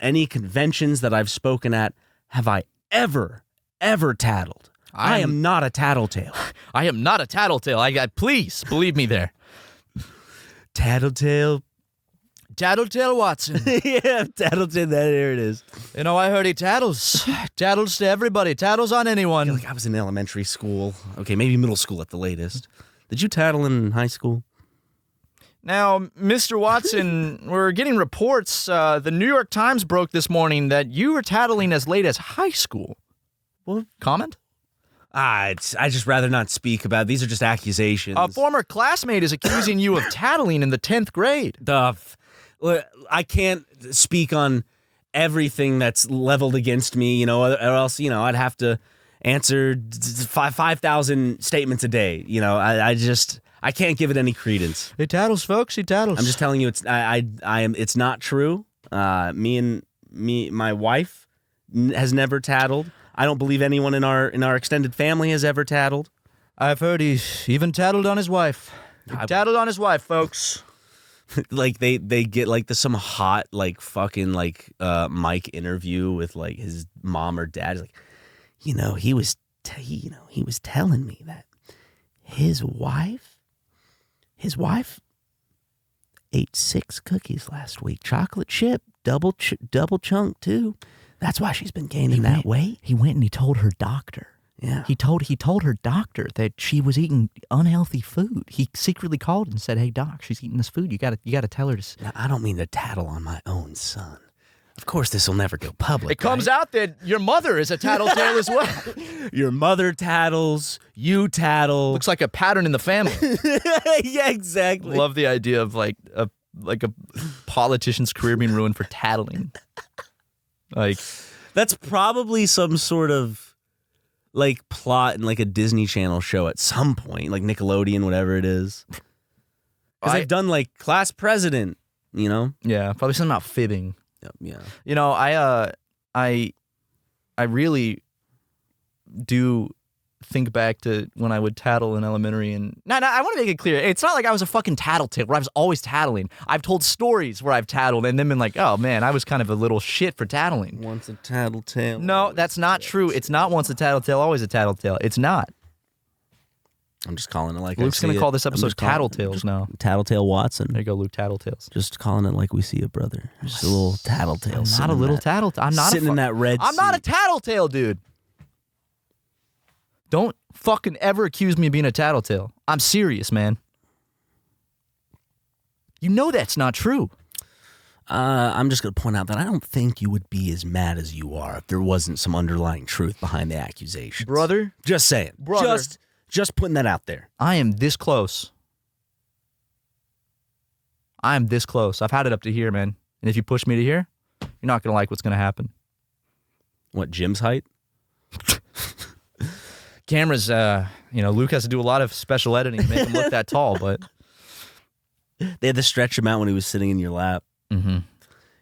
any conventions that I've spoken at have I ever tattled. I am not a tattletale. I am not a tattletale. Please believe me there. Tattletale Watson. Yeah, tattletale. There it is. You know, I heard he tattles. Tattles to everybody. Tattles on anyone. I was in elementary school. Okay, maybe middle school at the latest. Did you tattle in high school? Now, Mr. Watson, we're getting reports. The New York Times broke this morning that you were tattling as late as high school. Well, comment? I just rather not speak about it. These are just accusations. A former classmate is accusing you of tattling in the 10th grade. I can't speak on everything that's leveled against me, or else, I'd have to answer 5,000 statements a day. I can't give it any credence. He tattles, folks. He tattles. I'm just telling you, it's not true. My wife has never tattled. I don't believe anyone in our extended family has ever tattled. I've heard he even tattled on his wife. Tattled on his wife, folks. Like they get like some hot like fucking like mic interview with like his mom or dad. He's like, he was telling me that his wife ate 6 cookies last week, chocolate chip, double chunk too. That's why she's been gaining that weight. He went and he told her doctor. Yeah. He told her doctor that she was eating unhealthy food. He secretly called and said, "Hey doc, she's eating this food. You got to tell her to." Now, I don't mean to tattle on my own son. Of course, this will never go public. It comes out that your mother is a tattletale as well. Your mother tattles. You tattle. Looks like a pattern in the family. Yeah, exactly. Love the idea of like a politician's career being ruined for tattling. Like, that's probably some sort of like plot in like a Disney Channel show at some point, like Nickelodeon, whatever it is. Because they've done like Class President, Yeah, probably something about fibbing. Yeah. I really do think back to when I would tattle in elementary, and no, I want to make it clear. It's not like I was a fucking tattletale where I was always tattling. I've told stories where I've tattled and then been like, oh man, I was kind of a little shit for tattling. Once a tattletale. No, that's not true. It's not once a tattletale, always a tattletale. It's not. I'm just calling it like Luke's going to call this episode Tattletales now. Tattletale Watson. There you go, Luke, Tattletales. Just calling it like we see it, brother. Just a little tattletale. I'm not a little tattletale. I'm not sitting in that red I'm not a tattletale, dude. Don't fucking ever accuse me of being a tattletale. I'm serious, man. You know that's not true. I'm just going to point out that I don't think you would be as mad as you are if there wasn't some underlying truth behind the accusations. Brother? Just saying. Brother. Just putting that out there. I am this close. I've had it up to here, man. And if you push me to here, you're not going to like what's going to happen. What, Jim's height? Cameras, Luke has to do a lot of special editing to make him look that tall, but... They had to stretch him out when he was sitting in your lap. Mm-hmm.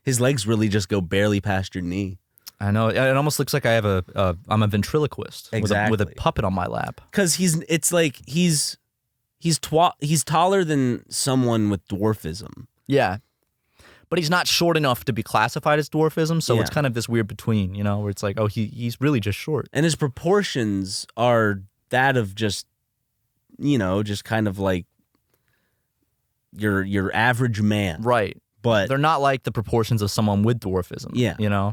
His legs really just go barely past your knee. I know. It almost looks like I'm a ventriloquist with a puppet on my lap. Because he's taller than someone with dwarfism. Yeah. But he's not short enough to be classified as dwarfism, so Yeah. it's kind of this weird between, where it's like, oh, he's really just short. And his proportions are that of just kind of like your average man. Right. But They're not like the proportions of someone with dwarfism. Yeah.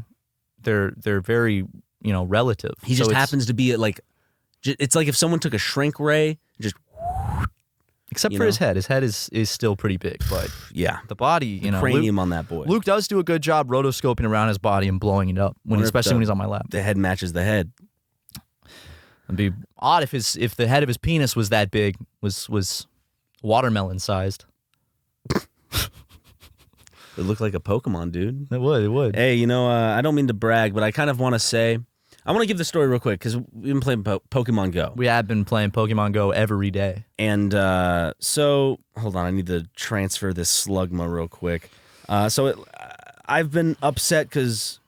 They're very, relative. he So just it's- happens to be it's like if someone took a shrink ray, just Except you for know? his head. His head is still pretty big, but yeah, the body, cranium on that boy. Luke does do a good job rotoscoping around his body and blowing it up, especially when he's on my lap. The head matches the head. It'd be odd if the head of his penis was that big, was watermelon sized. It looked like a Pokemon, dude. It would. Hey, I don't mean to brag, but I kind of want to say, I want to give the story real quick because we've been playing Pokemon Go. We have been playing Pokemon Go every day. And so, hold on, I need to transfer this slugma real quick. I've been upset because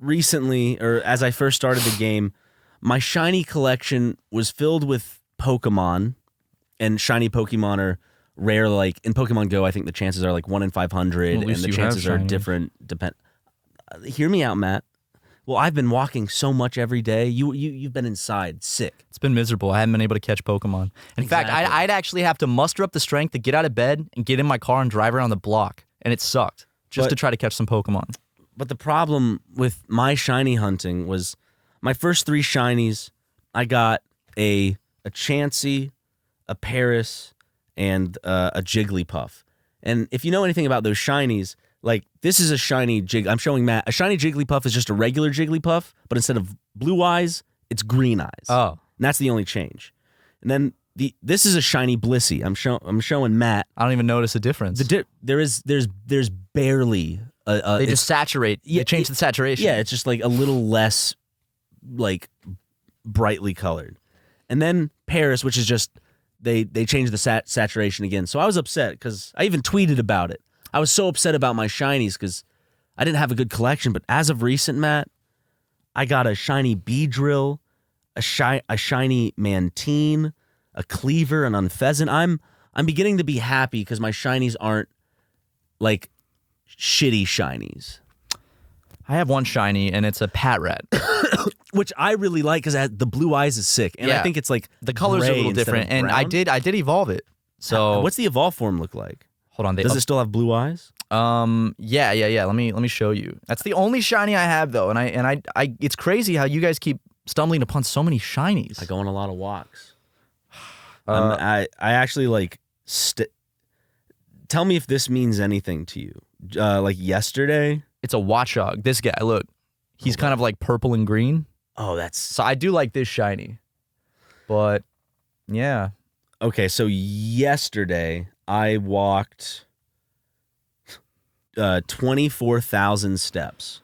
recently, or as I first started the game, my shiny collection was filled with Pokemon, and shiny Pokemon are rare. Like in Pokemon Go, I think the chances are like 1 in 500, Well, and the chances are different. Hear me out, Matt. Well, I've been walking so much every day. You've been inside, sick. It's been miserable. I haven't been able to catch Pokemon. In fact, Exactly. I'd actually have to muster up the strength to get out of bed and get in my car and drive around the block, and it sucked just But- to try to catch some Pokemon. But the problem with my shiny hunting was my first 3 shinies, I got a Chansey, a Paris, and a Jigglypuff. And if you know anything about those shinies, like this is a shiny I'm showing Matt. A shiny Jigglypuff is just a regular Jigglypuff, but instead of blue eyes, it's green eyes. Oh. And that's the only change. And then this is a shiny Blissey. I'm showing Matt. I don't even notice a difference. There's barely They just saturate. Yeah, They change the saturation. Yeah, it's just like a little less like brightly colored. And then Paris, which is just they changed the saturation again. So I was upset because I even tweeted about it. I was so upset about my shinies because I didn't have a good collection. But as of recent, Matt, I got a shiny Beedrill, a shiny Mantine, a Cleaver, and Unfezant. I'm beginning to be happy because my shinies aren't like shitty shinies. I have one shiny, and it's a Patrat. Which I really like because the blue eyes is sick, and I think it's like the colors are a gray little instead of different. And I brown. did evolve it. So What's the evolve form look like? hold on. Does it still have blue eyes? Yeah. Let me show you. That's the only shiny I have though, and I it's crazy how you guys keep stumbling upon so many shinies. I go on a lot of walks. I actually like. Tell me if this means anything to you. Like yesterday. It's a Watchog. This guy, look, he's kind of like purple and green. Oh, that's So I do like this shiny, but yeah. okay. So yesterday I walked 24,000 steps.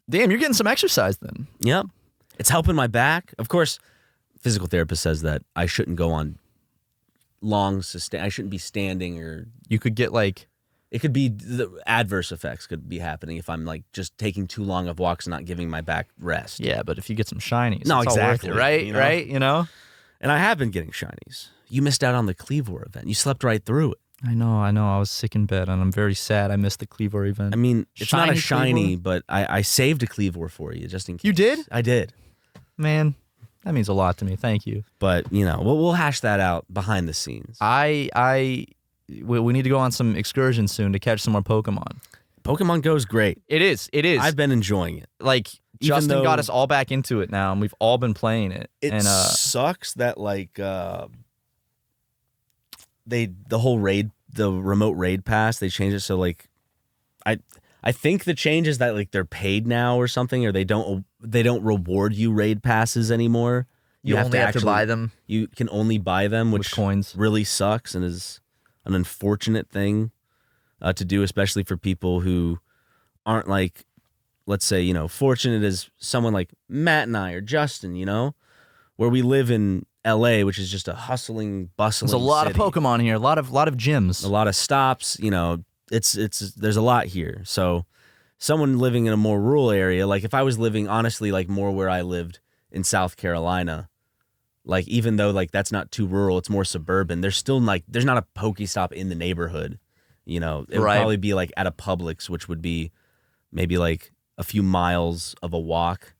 Damn, you're getting some exercise then. Yep. It's helping my back. Of course, physical therapist says that I shouldn't go on long I shouldn't be standing, or You could get like, it could be the adverse effects could be happening if I'm like just taking too long of walks and not giving my back rest. yeah, but if you get some shinies, No, it's all worth exactly, it, right? you know? Right? You know? And I have been getting shinies. You missed out on the Cleavor event. You slept right through it. I know. I was sick in bed, and I'm very sad I missed the Cleavor event. I mean, it's not a Shiny shiny, but I saved a Cleavor for you just in case. You did? I did. Man, that means a lot to me. Thank you. But, we'll hash that out behind the scenes. We need to go on some excursions soon to catch some more Pokemon. Pokemon Go is great. It is. I've been enjoying it. Like, Even Justin though- got us all back into it now, and we've all been playing it. It and sucks that like the remote raid pass, they changed it so like I think the change is that like they're paid now or something, or they don't reward you raid passes anymore. You only have to buy them. You can only buy them, which With coins. really sucks and is an unfortunate thing to do, especially for people who aren't like, let's say, fortunate as someone like Matt and I or Justin, where we live in LA, which is just a hustling, bustling There's a lot city. of Pokemon here, a lot of gyms. A lot of stops, there's a lot here. So someone living in a more rural area, like if I was living honestly like more where I lived in South Carolina, like even though like that's not too rural, it's more suburban, there's still like there's not a Pokestop in the neighborhood. It would probably be like at a Publix, which would be maybe like a few miles of a walk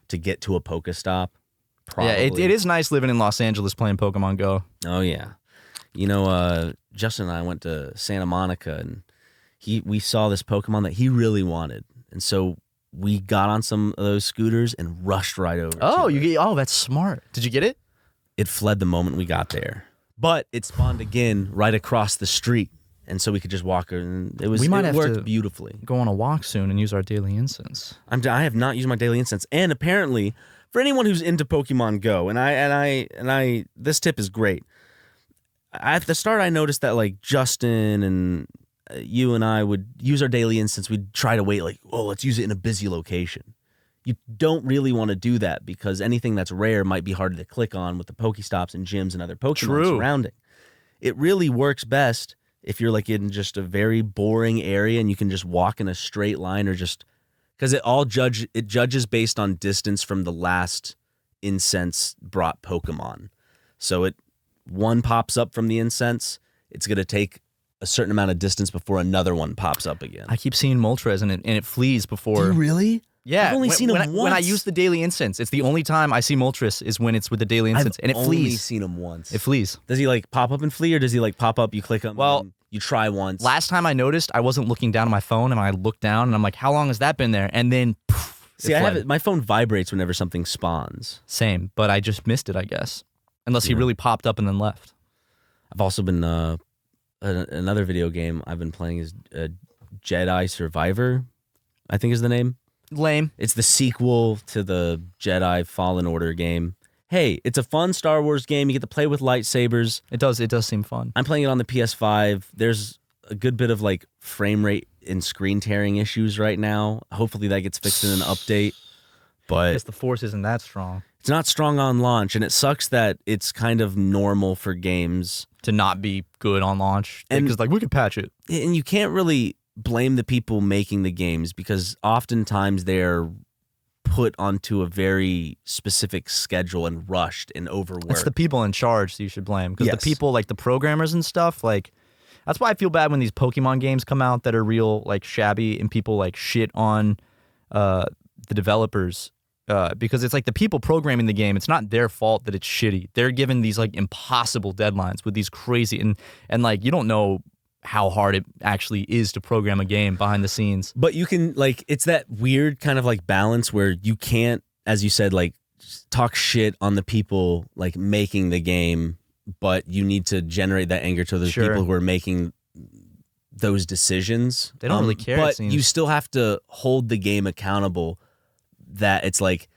to get to a Pokestop. Probably. Yeah, it is nice living in Los Angeles playing Pokemon Go. Oh yeah. Justin and I went to Santa Monica and we saw this Pokemon that he really wanted. And so we got on some of those scooters and rushed right over. Oh, that's smart. Did you get it? It fled the moment we got there. But it spawned again right across the street. And so we could just walk, and it worked beautifully. Go on a walk soon and use our daily incense. I have not used my daily incense, and apparently, for anyone who's into Pokemon Go, and I, this tip is great. At the start, I noticed that like Justin and you and I would use our daily incense. We'd try to wait, like, let's use it in a busy location. You don't really want to do that because anything that's rare might be harder to click on with the Pokestops and gyms and other Pokemon surrounding. It really works best if you're like in just a very boring area and you can just walk in a straight line, or just because it judges based on distance from the last incense brought Pokemon. So one pops up from the incense, it's going to take a certain amount of distance before another one pops up again. I keep seeing Moltres and it flees before. Do you really? Yeah, I've only seen him once. When I use the daily incense, it's the only time I see Moltres is when it's with the daily incense, and it flees. I've only seen him once. It flees. Does he like pop up and flee, or does he like pop up, you click him, well, and you try once? Last time I noticed, I wasn't looking down at my phone, and I looked down, and I'm like, how long has that been there? And then, poof, see, I have it. My phone vibrates whenever something spawns. Same, but I just missed it, I guess. Unless he really popped up and then left. I've also been another video game I've been playing is Jedi Survivor, I think is the name. Lame. It's the sequel to the Jedi Fallen Order game. Hey, it's a fun Star Wars game. You get to play with lightsabers. It does seem fun. I'm playing it on the PS5. There's a good bit of like frame rate and screen tearing issues right now. Hopefully that gets fixed in an update. But I guess the Force isn't that strong. It's not strong on launch, and it sucks that it's kind of normal for games to not be good on launch. Because like we could patch it. And you can't really blame the people making the games because oftentimes they're put onto a very specific schedule and rushed and overworked. It's the people in charge that you should blame, because the people like the programmers and stuff, like that's why I feel bad when these Pokemon games come out that are real like shabby and people like shit on the developers because it's like the people programming the game, it's not their fault that it's shitty. They're given these like impossible deadlines with these crazy and like you don't know how hard it actually is to program a game behind the scenes. But you can like, it's that weird kind of like balance where you can't, as you said, like talk shit on the people like making the game, but you need to generate that anger to those people who are making those decisions. They don't really care. But you still have to hold the game accountable that it's like,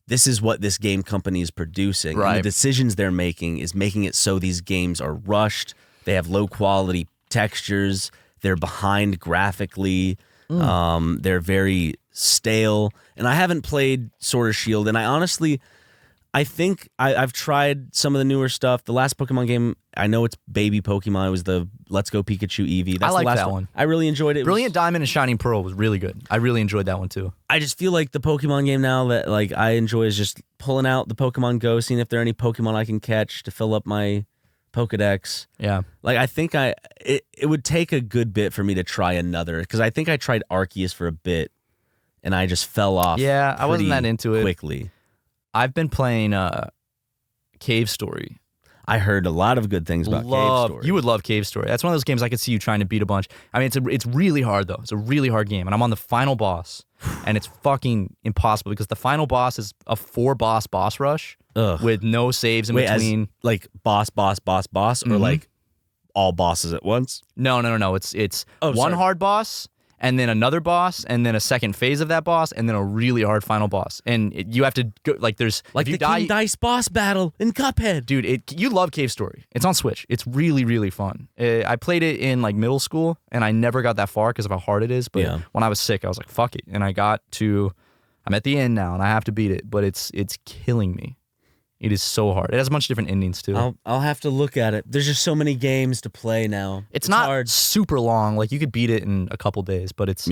this is what this game company is producing. Right. And the decisions they're making is making it so these games are rushed. They have low quality textures, they're behind graphically, they're very stale, and I haven't played Sword or Shield, and I think I've tried some of the newer stuff. The last Pokemon game, I know it's baby Pokemon, it was the Let's Go Pikachu Eevee. That's I like the last that one. I really enjoyed it. Brilliant Diamond and Shining Pearl was really good. I really enjoyed that one too. I just feel like the Pokemon game now that like I enjoy is just pulling out the Pokemon Go, seeing if there are any Pokemon I can catch to fill up my Pokedex. Yeah. Like I think it would take a good bit for me to try another, because I think I tried Arceus for a bit and I just fell off. Yeah, I wasn't that into it quickly. I've been playing Cave Story. I heard a lot of good things about Cave Story. You would love Cave Story. That's one of those games I could see you trying to beat a bunch. I mean, it's really hard though. It's a really hard game, and I'm on the final boss, and it's fucking impossible because the final boss is a 4-boss boss rush. Ugh. With no saves in between. As, like boss, or like all bosses at once? No. It's one hard boss and then another boss, and then a second phase of that boss, and then a really hard final boss. And you have to go, like, there's Like if you the King Dice boss battle in Cuphead. dude, you love Cave Story. It's on Switch. It's really, really fun. I played it in like middle school, and I never got that far because of how hard it is. But Yeah. when I was sick, I was like, fuck it, and I'm at the end now, and I have to beat it. But it's killing me. It is so hard. It has a bunch of different endings too. I'll have to look at it. There's just so many games to play now. It's not hard. super long. Like, you could beat it in a couple days, but it's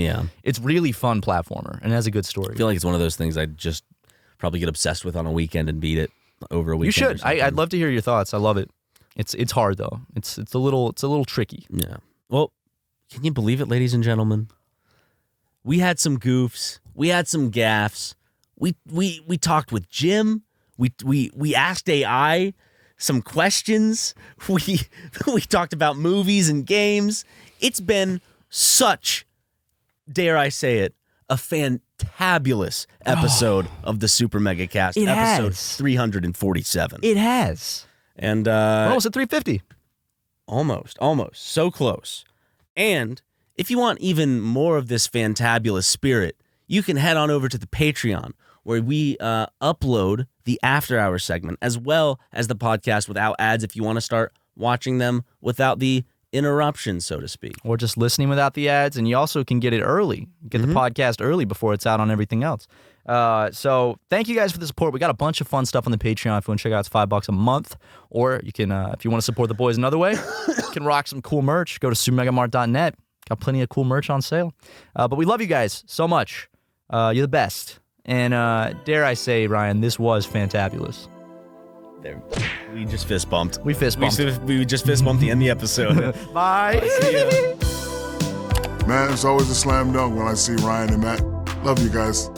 really fun platformer, and it has a good story. I feel like it's one of those things I'd just probably get obsessed with on a weekend and beat it over a weekend. You should. or something. I'd love to hear your thoughts. I love it. It's hard though. It's a little tricky. Yeah. Well, can you believe it, ladies and gentlemen? We had some goofs. We had some gaffes. We talked with Jim. We asked AI some questions. We talked about movies and games. It's been such, dare I say it, a fantabulous episode of the SuperMegaCast. It episode has. 347. It has. And We're almost at 350. Almost. So close. And if you want even more of this fantabulous spirit, you can head on over to the Patreon, where we upload the After Hours segment, as well as the podcast without ads if you want to start watching them without the interruption, so to speak. Or just listening without the ads, and you also can get it early. Get the podcast early before it's out on everything else. So thank you guys for the support. We got a bunch of fun stuff on the Patreon. If you want to check it out, it's $5 a month. Or you can, if you want to support the boys another way, you can rock some cool merch. Go to supermegamart.net. Got plenty of cool merch on sale. But we love you guys so much. You're the best. And dare I say, Ryan, this was fantabulous. There, we just fist bumped. We fist bumped. We just fist bumped the end of the episode. Bye. See ya. Man, it's always a slam dunk when I see Ryan and Matt. Love you guys.